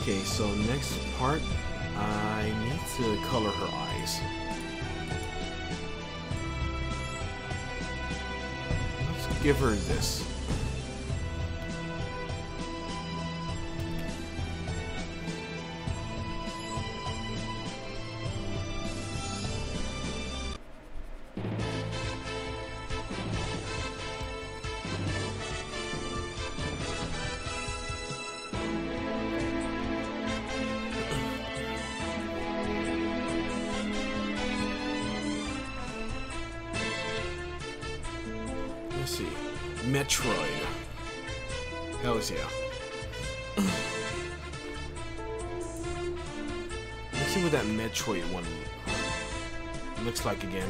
Speaker 1: Okay, so next part, I need to color her eyes. Let's give her this. Let's see. Metroid. Hells yeah. Let's see what that Metroid one looks like again.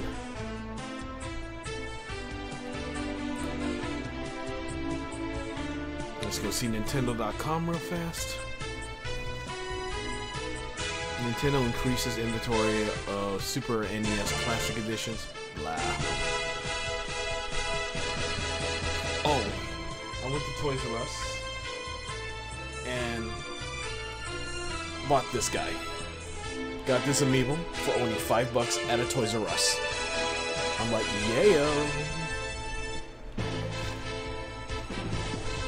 Speaker 1: Let's go see Nintendo.com real fast. Nintendo increases inventory of Super NES Classic Editions. Blah. Oh, I went to Toys R Us and bought this guy. Got this amiibo for only $5 at a Toys R Us. I'm like, yeah.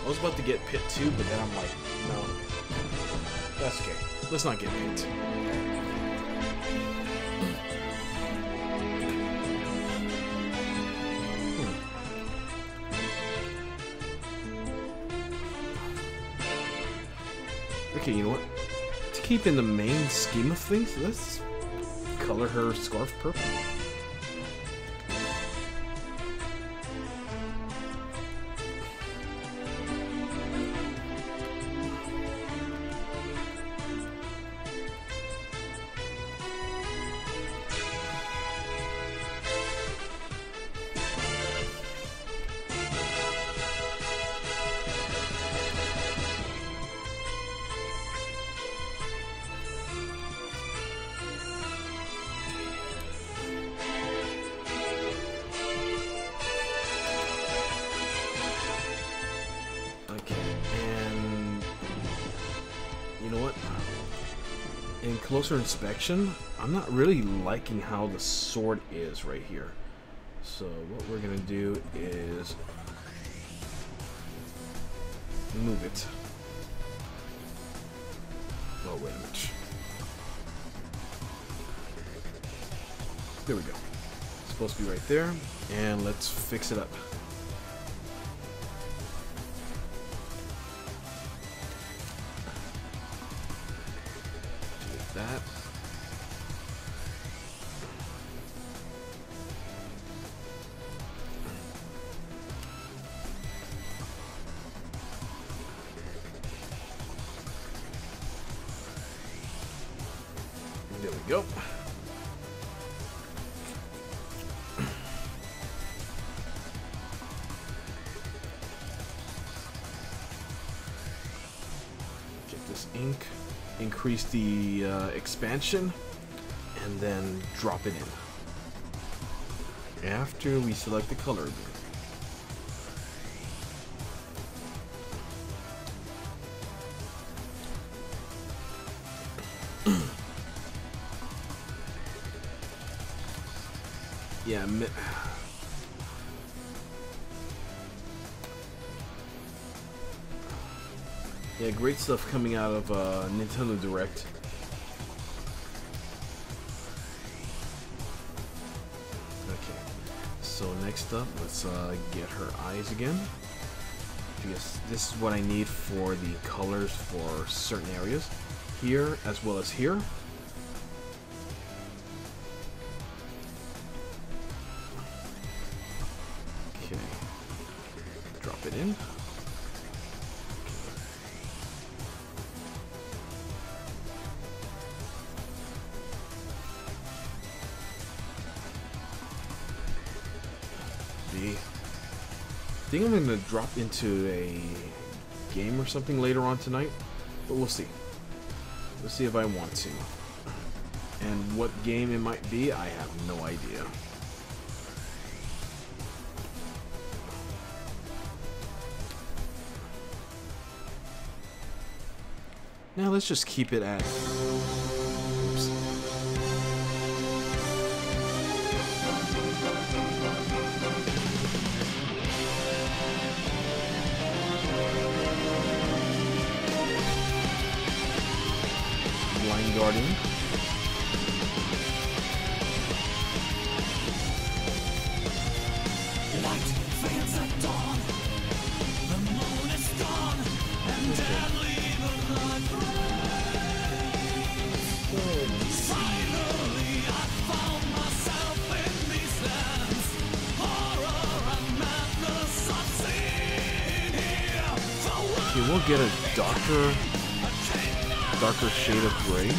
Speaker 1: I was about to get Pit 2, but then I'm like, no. That's okay. Let's not get Pit. Okay, you know what? To keep in the main scheme of things, let's color her scarf purple. In closer inspection, I'm not really liking how the sword is right here. So what we're gonna do is move it. Oh, wait a minute. There we go. It's supposed to be right there, and let's fix it up. That. There we go. increase the expansion, and then drop it in after we select the color. Yeah, yeah, great stuff coming out of Nintendo Direct. Okay, so next up, let's get her eyes again. Because this is what I need for the colors for certain areas, here as well as here. Okay, drop it in. I think I'm going to drop into a game or something later on tonight, but we'll see. We'll see if I want to. And what game it might be, I have no idea. Now let's just keep it at... Oops. Blind Guardian.
Speaker 2: Light fades at dawn. The moon is gone, and deadly the night reigns. Finally, I found myself in these lands. Horror and madness I've seen here.
Speaker 1: Okay, we'll get a darker shade of gray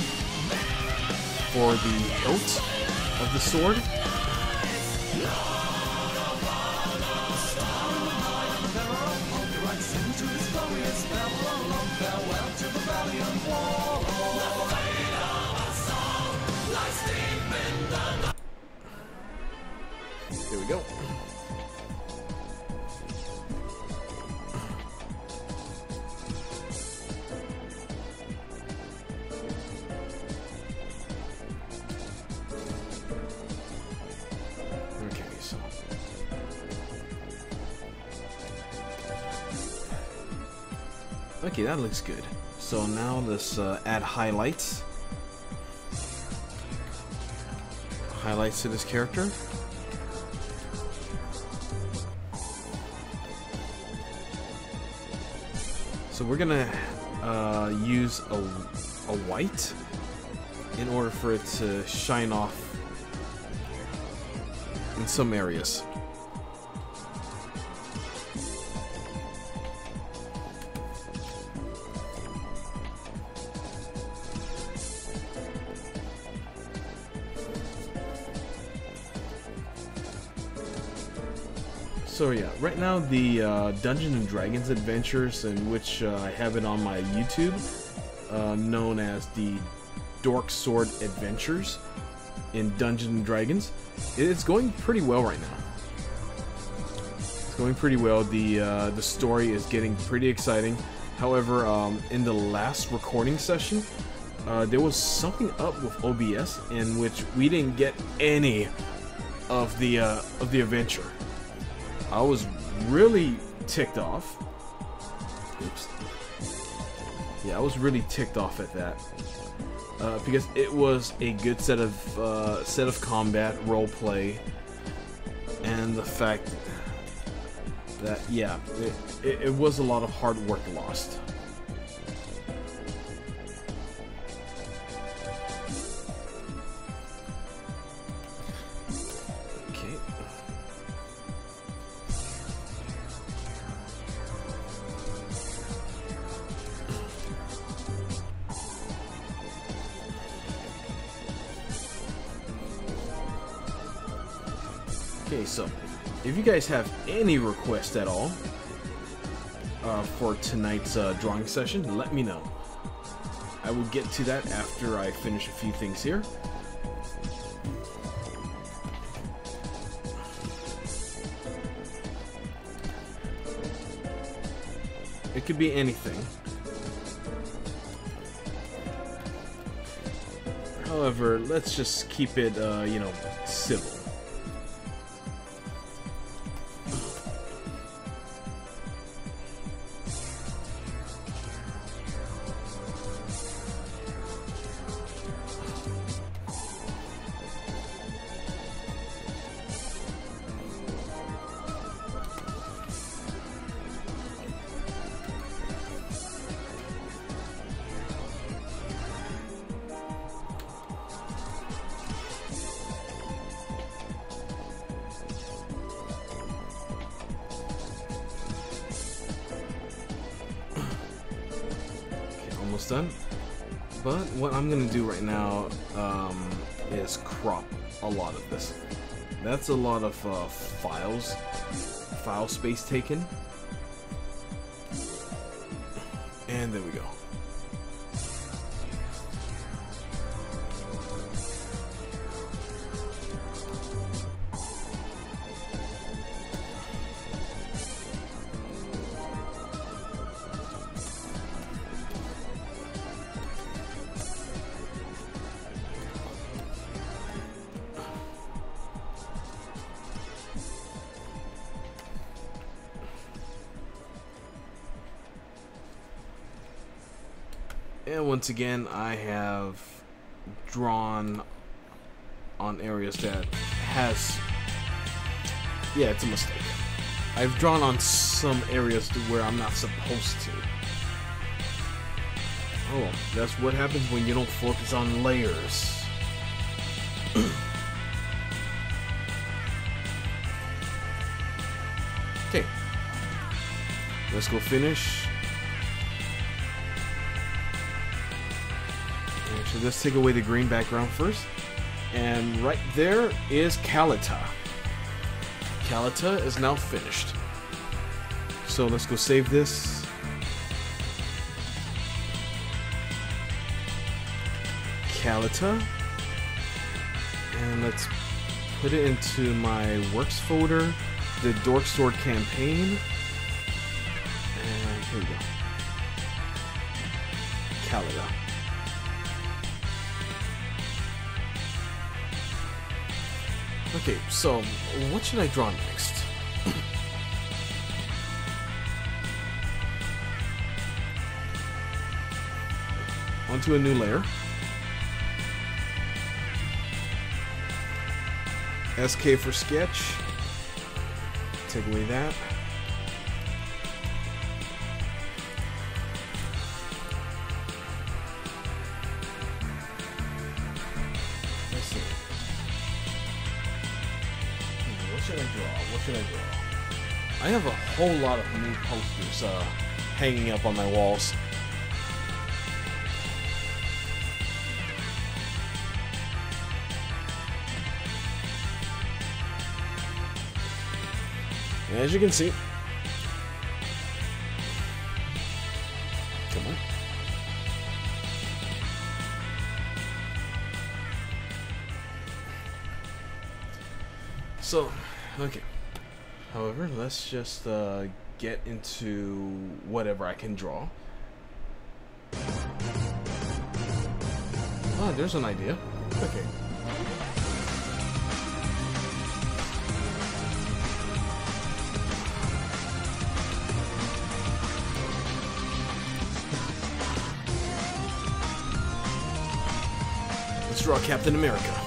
Speaker 1: for the hilt of the sword. Here we go. Okay, that looks good. So now let's add highlights. Highlights to this character. So we're gonna use a white in order for it to shine off in some areas. So yeah, right now the Dungeons and Dragons adventures, in which I have it on my YouTube, known as the DorkSword Adventures in Dungeons and Dragons, it's going pretty well right now. It's going pretty well. The story is getting pretty exciting. However, in the last recording session, there was something up with OBS in which we didn't get any of the adventure. I was really ticked off. Oops. Yeah, I was really ticked off at that because it was a good set of combat role play, and the fact that yeah, it was a lot of hard work lost. Okay, so if you guys have any requests at all for tonight's drawing session, let me know. I will get to that after I finish a few things here. It could be anything. However, let's just keep it, you know, civil. Almost done. But what I'm gonna do right now is crop a lot of this. That's a lot of file space taken. And there we go. And once again, I have drawn on areas that has... Yeah, it's a mistake. I've drawn on some areas to where I'm not supposed to. Oh, that's what happens when you don't focus on layers. Okay. Let's go finish. Actually, let's take away the green background first. And right there is Kalitar. Kalitar is now finished. So let's go save this. Kalitar. And let's put it into my works folder. The DorkSword campaign. And here we go. Kalitar. Okay, so what should I draw next? Onto a new layer. SK for sketch. Take away that. Let's see. What should I draw? What should I draw? I have a whole lot of new posters hanging up on my walls. As you can see, come on. So, okay. However, let's just get into whatever I can draw. Oh, there's an idea. Okay. Let's draw Captain America.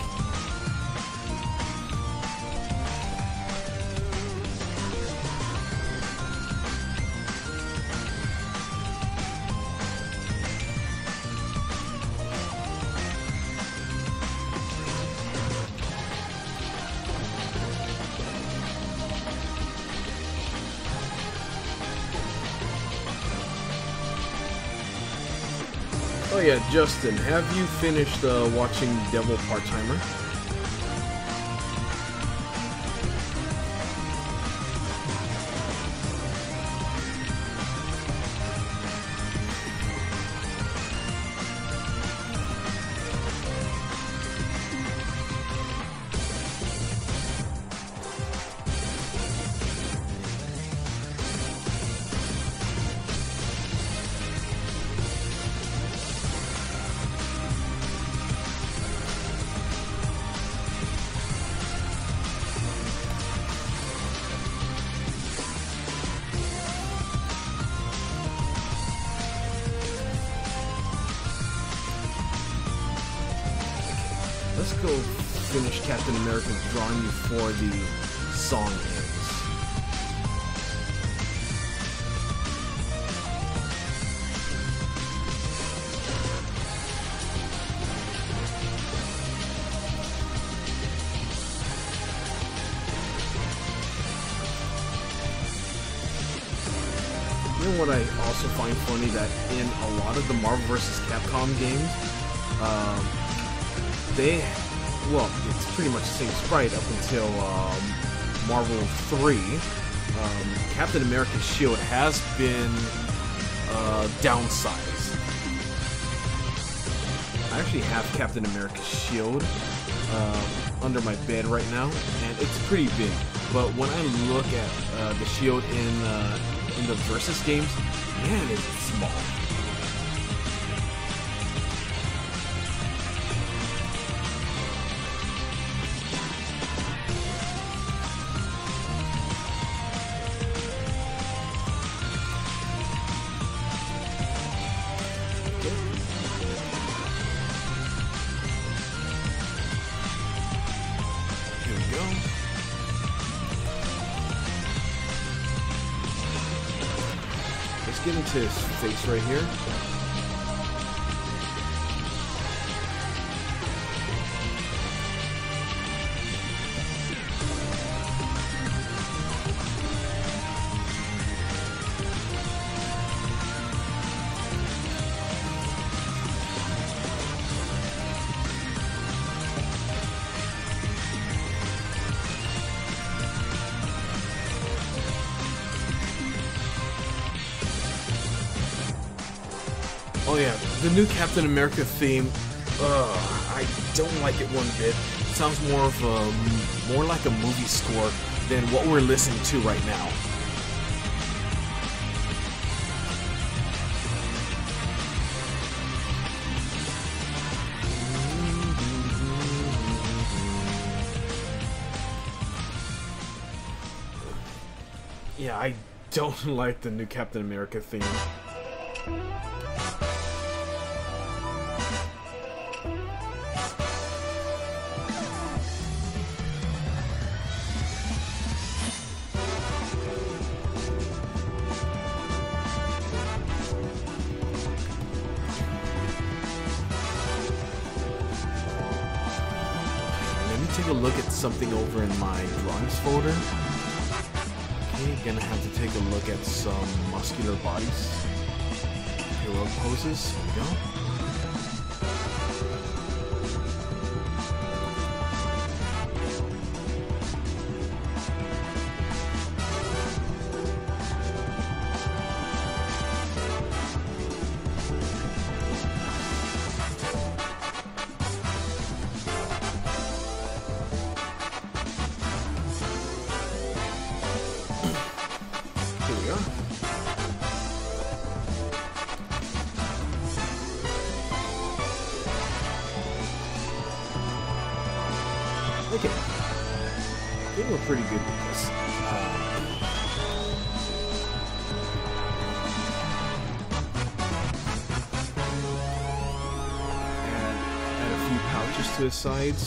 Speaker 1: Oh yeah, Justin, have you finished watching Devil Part-Timer? let's go finish Captain America's drawing before the song ends. You know what I also find funny, that in a lot of the Marvel vs. Capcom games, well, it's pretty much the same sprite up until Marvel 3. Captain America's shield has been downsized. I actually have Captain America's shield under my bed right now, and it's pretty big. But when I look at the shield in the Versus games, man, it's small. Here we go. Let's get into his face right here. Oh yeah, the new Captain America theme, I don't like it one bit. It sounds more like a movie score than what we're listening to right now. Yeah, I don't like the new Captain America theme. Take a look at something over in my drawings folder. Okay, gonna have to take a look at some muscular bodies. Heroic poses. Here we go. Okay, I think we're pretty good with this. Add a few pouches to his sides.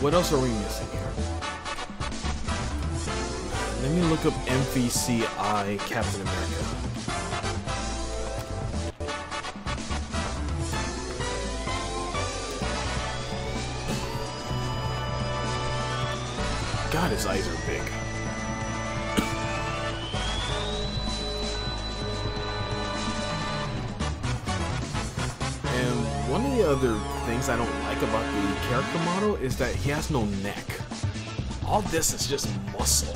Speaker 1: What else are we missing here? Let me look up MVCI Captain America. God, his eyes are big. And One of the other things I don't like about the character model is that he has no neck. All this is just muscle.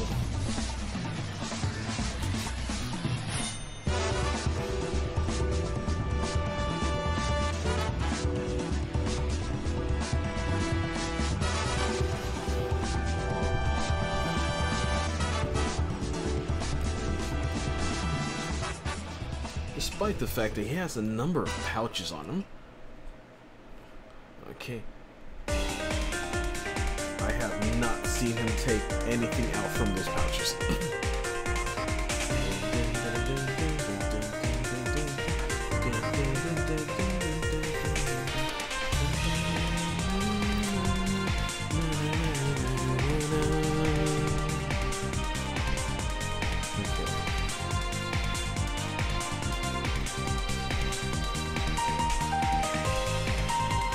Speaker 1: Despite the fact that he has a number of pouches on him. Okay. I have not seen him take anything out from those pouches.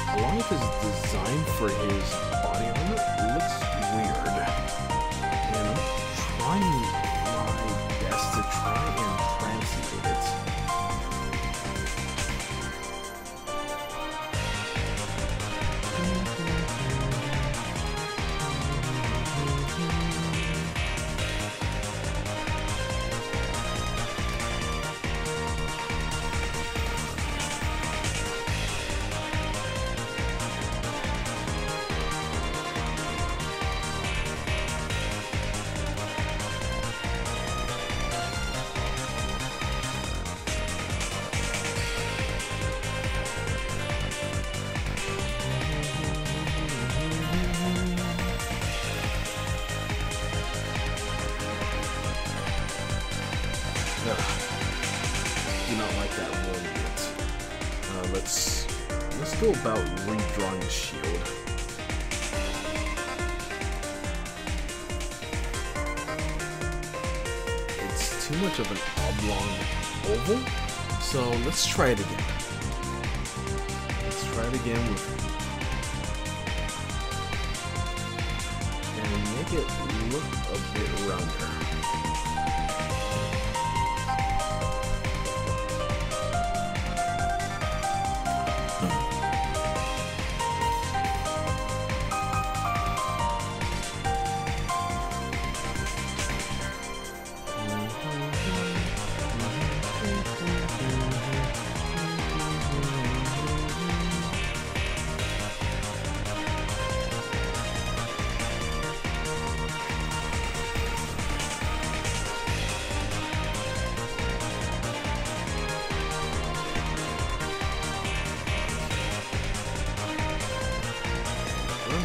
Speaker 1: A lot of his design for his body armor looks weird, and I'm trying my best to try and translate it. Do not like that one bit. Let's go about redrawing the shield. It's too much of an oblong oval, so let's try it again. Let's try it again with, and make it look a bit rounder.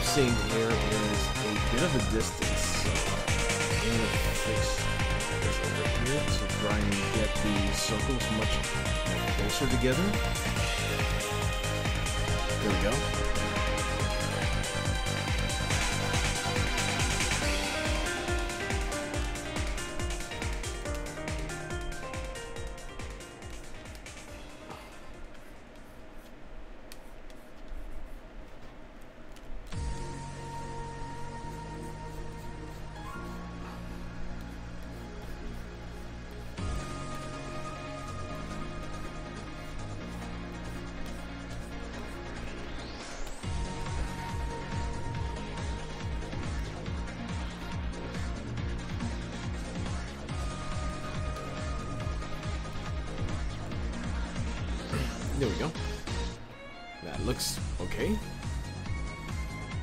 Speaker 1: Seeing here is a bit of a distance, so I'm going to fix this over here to try and get the circles much more closer together. There we go. There we go. That looks okay.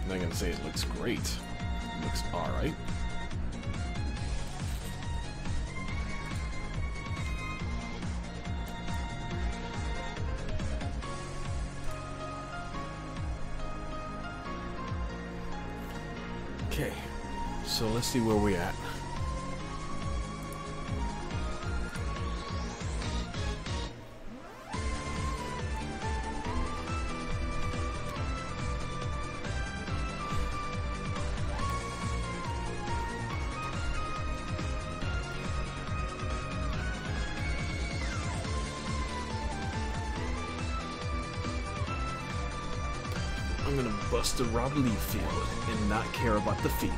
Speaker 1: I'm not gonna say it looks great. It looks alright. Okay, so let's see where we're at. I'm gonna bust a Rob Lee field and not care about the feet.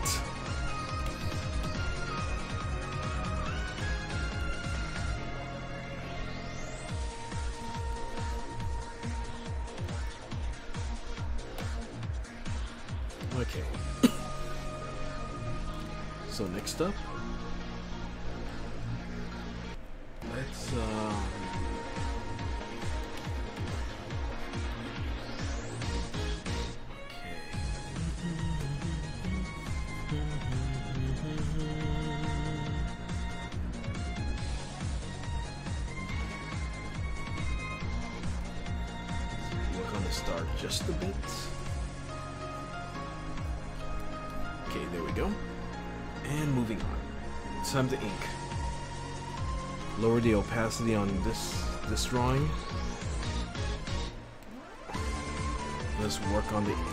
Speaker 1: Okay. So next up, let's work on the start just a bit. Okay, there we go. And moving on. It's time to ink. Lower the opacity on this drawing. Let's work on the ink.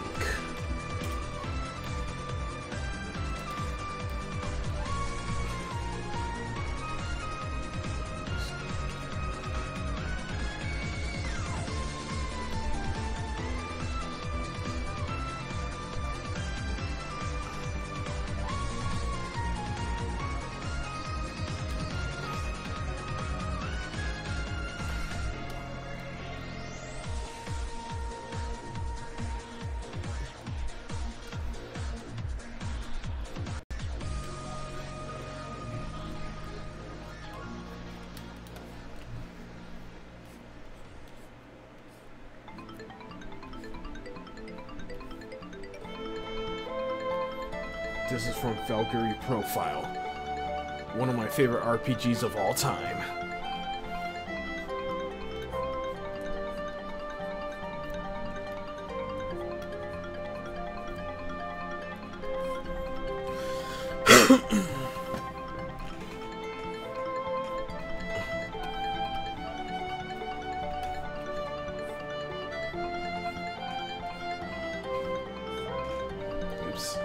Speaker 1: This is from Valkyrie Profile, one of my favorite RPGs of all time. Oops.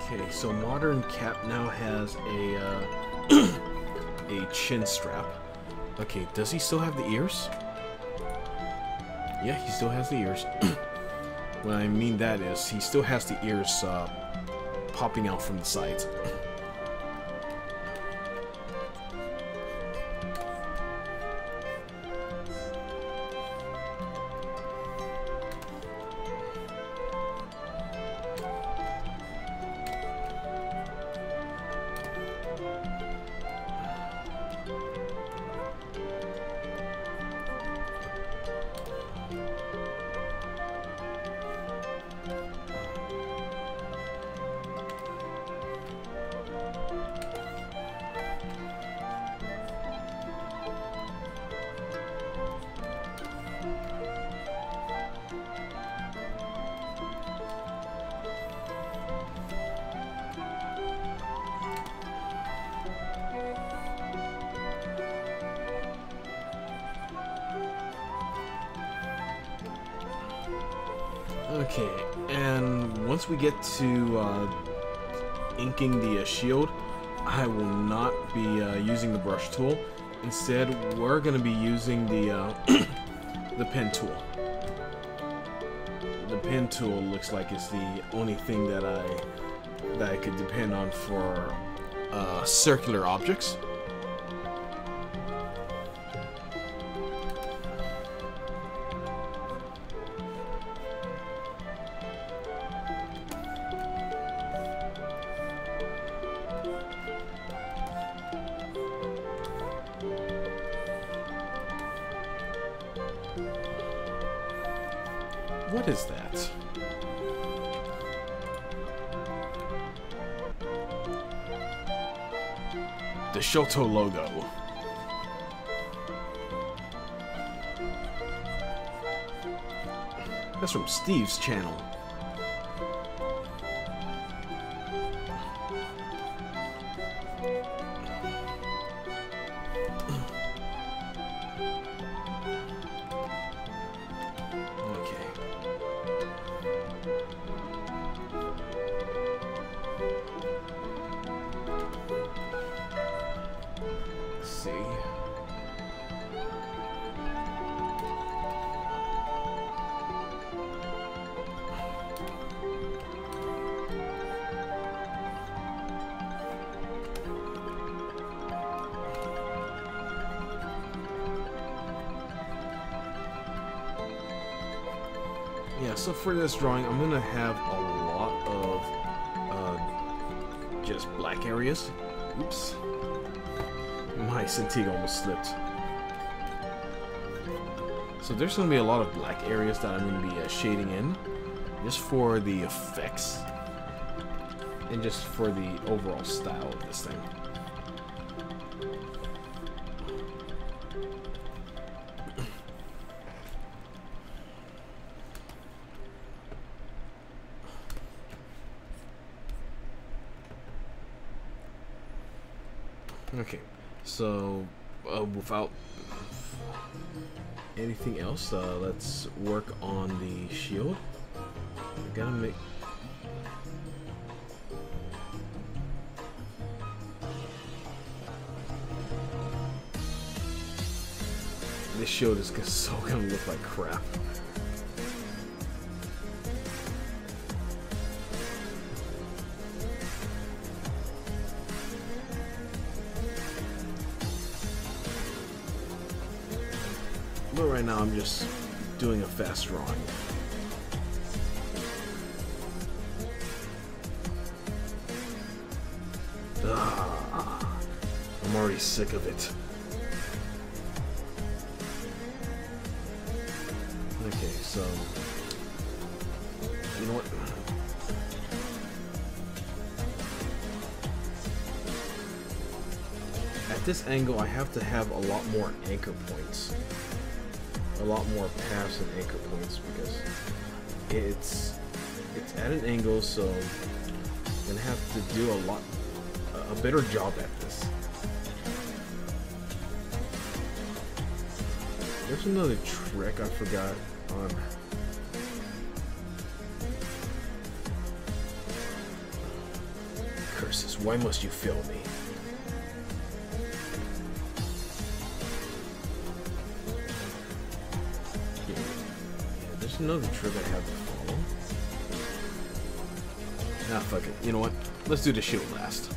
Speaker 1: Okay, so Modern Cap now has a chin strap. Okay, does he still have the ears? Yeah, he still has the ears. What I mean that is, he still has the ears popping out from the sides. Okay, and once we get to inking the shield, I will not be using the brush tool. Instead, we're going to be using the the pen tool. The pen tool looks like it's the only thing that I could depend on for circular objects. What is that? The Shoto logo. That's from Steve's channel. see. Yeah, so for this drawing, I'm gonna have a lot of just black areas. Oops. My Centig almost slipped. So there's gonna be a lot of black areas that I'm gonna be shading in, just for the effects, and just for the overall style of this thing. Okay, so without anything else, let's work on the shield. I gotta make... This shield is so gonna look like crap. But right now I'm just doing a fast drawing. I'm already sick of it. Okay, so you know what? At this angle I have to have a lot more anchor points. A lot more paths and anchor points because it's at an angle, so I'm gonna have to do a better job at this. There's another trick I forgot on. Curses, why must you fail me? There's another trick I have to follow. Ah, fuck it. You know what? Let's do the shield last.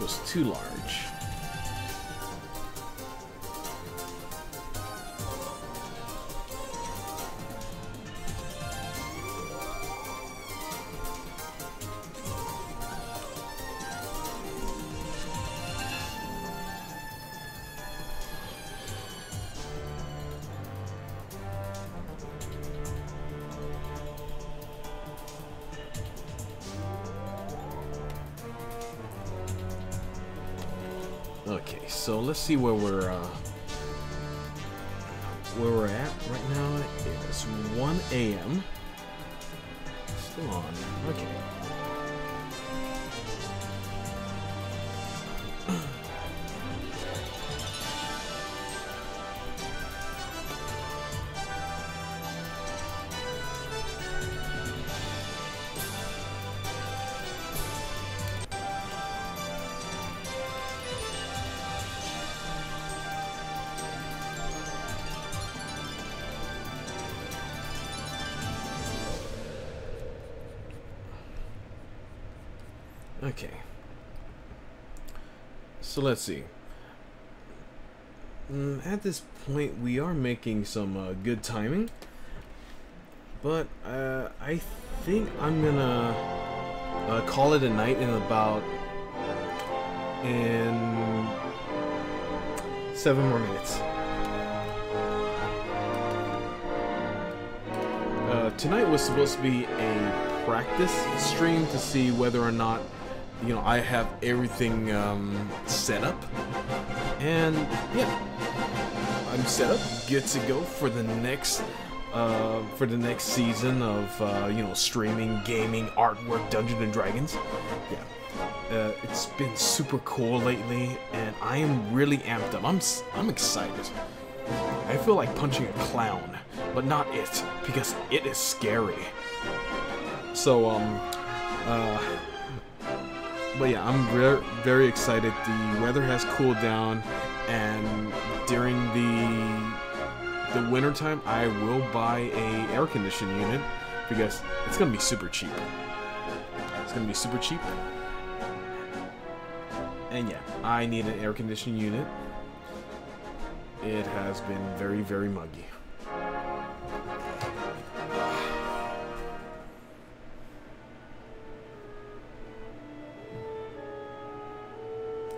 Speaker 1: Was too large. Okay, so let's see where we're at right now. It's 1 a.m. Still on. Okay. Okay, so let's see. At this point, we are making some good timing, but I think I'm gonna call it a night in 7 more minutes. Tonight was supposed to be a practice stream to see whether or not, you know, I have everything set up, and yeah, I'm set up, good to go for the next season of you know, streaming, gaming, artwork, Dungeons and Dragons. Yeah, it's been super cool lately, and I am really amped up. I'm excited. I feel like punching a clown, but not it, because it is scary. So but yeah, I'm very excited. The weather has cooled down, and during the winter time, I will buy a air conditioning unit because it's gonna be super cheap. It's gonna be super cheap, and yeah, I need an air conditioning unit. It has been very muggy.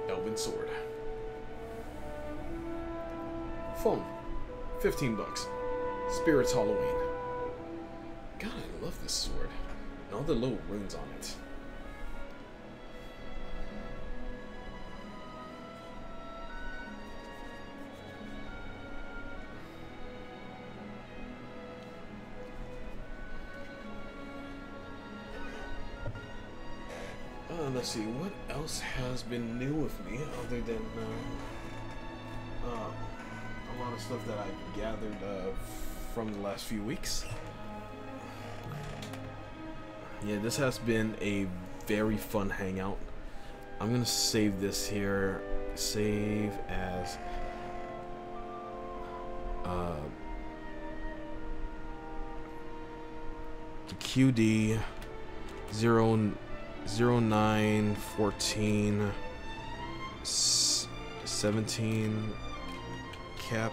Speaker 1: Elven sword. Phone. $15. Spirit's Halloween. God, I love this sword. And all the little runes on it. Let's see, what else has been new with me other than a lot of stuff that I gathered from the last few weeks. Yeah, this has been a very fun hangout. I'm gonna save this here. Save as QD 09 14 17 Cap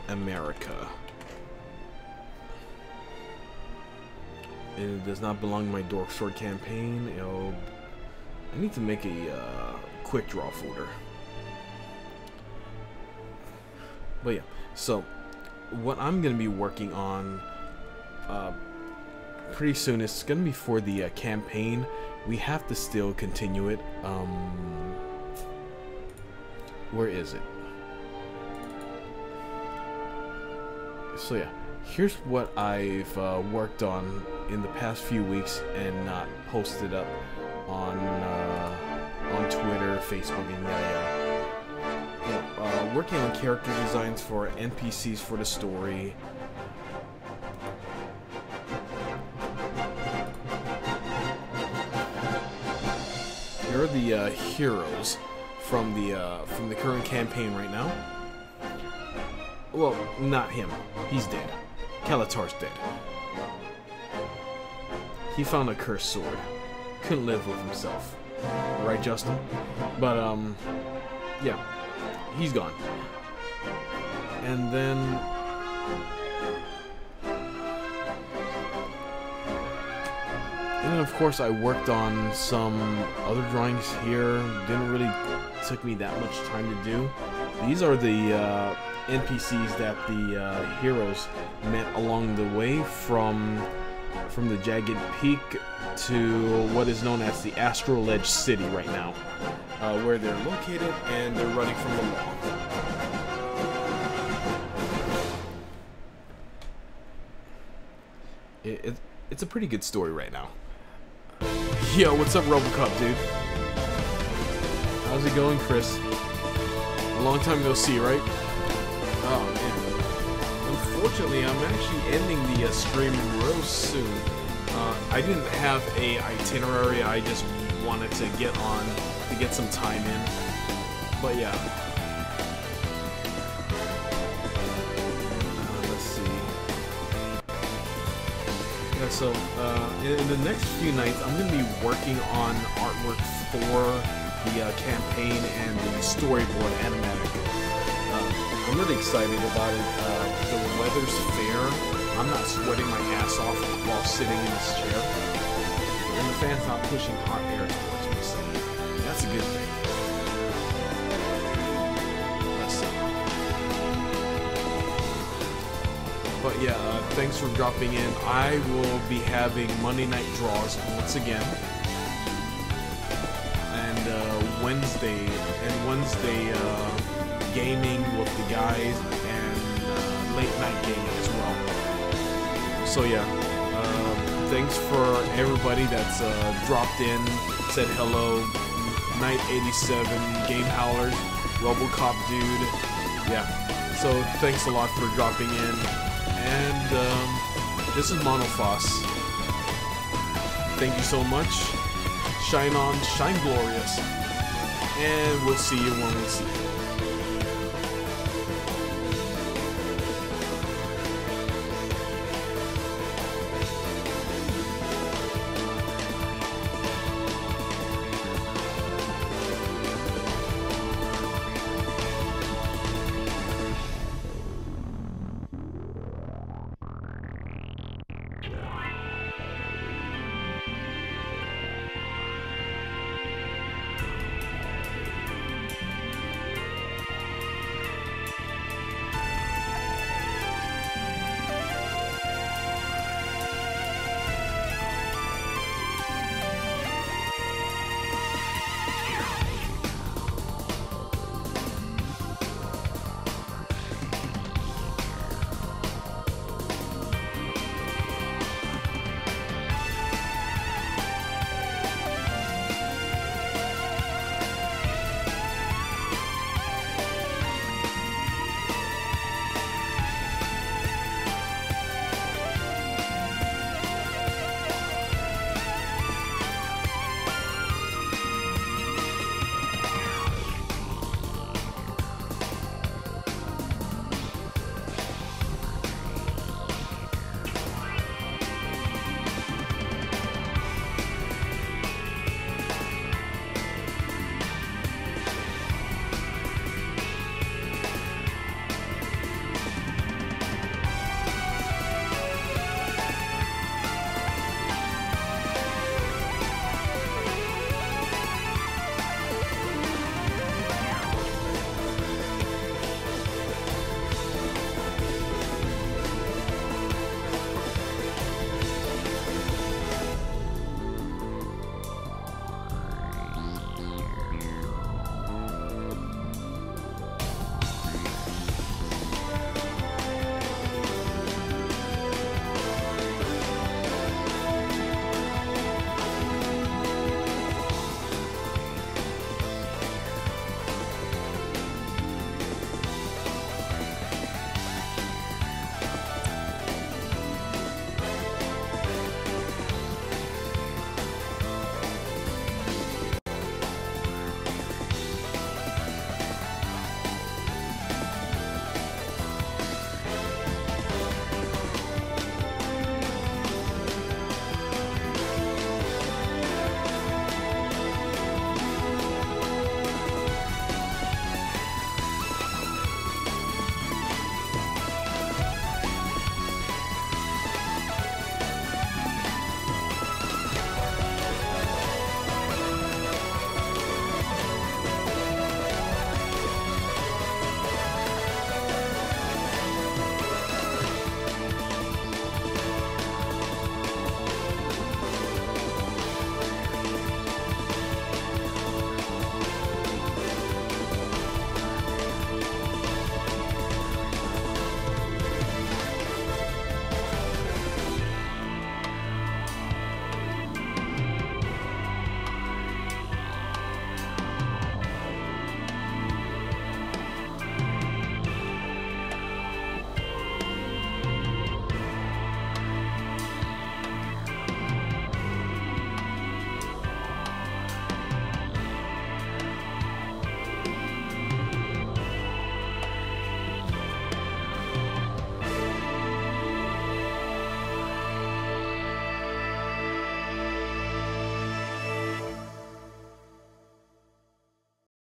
Speaker 1: America. It does not belong to my DorkSword campaign. I need to make a QuickDraw folder. But yeah, so what I'm gonna be working on pretty soon is gonna be for the campaign. We have to still continue it. Where is it? So yeah, here's what I've worked on in the past few weeks and not posted up on Twitter, Facebook, and yeah, working on character designs for NPCs for the story. Here are the heroes from the current campaign right now. Well, not him. He's dead. Kalitar's dead. He found a cursed sword. Couldn't live with himself. Right, Justin? But, yeah. He's gone. And then... And then, of course, I worked on some other drawings here. Didn't really took me that much time to do. These are the NPCs that the heroes met along the way from from the Jagged Peak to what is known as the Astral Edge City right now, where they're located and they're running from the law. It's a pretty good story right now. Yo, what's up, Robocop, dude? How's it going, Chris? A long time no see, right? Oh, man. Unfortunately, I'm actually ending the stream real soon. I didn't have a itinerary. I just wanted to get on to get some time in. But yeah. Let's see. Yeah, so in the next few nights, I'm going to be working on artwork for the campaign and the storyboard animatic. I'm really excited about it. The weather's fair. I'm not sweating my ass off while sitting in this chair. And the fan's not pushing hot air towards me, so that's a good thing. Let's see. But yeah, thanks for dropping in. I will be having Monday night draws once again. Wednesday gaming with the guys and late night gaming as well. So yeah, thanks for everybody that's dropped in, said hello, Night 87, Game Howlers, Robocop dude, yeah. So thanks a lot for dropping in, and this is Monophos. Thank you so much. Shine on, shine glorious. And we'll see you when we see you.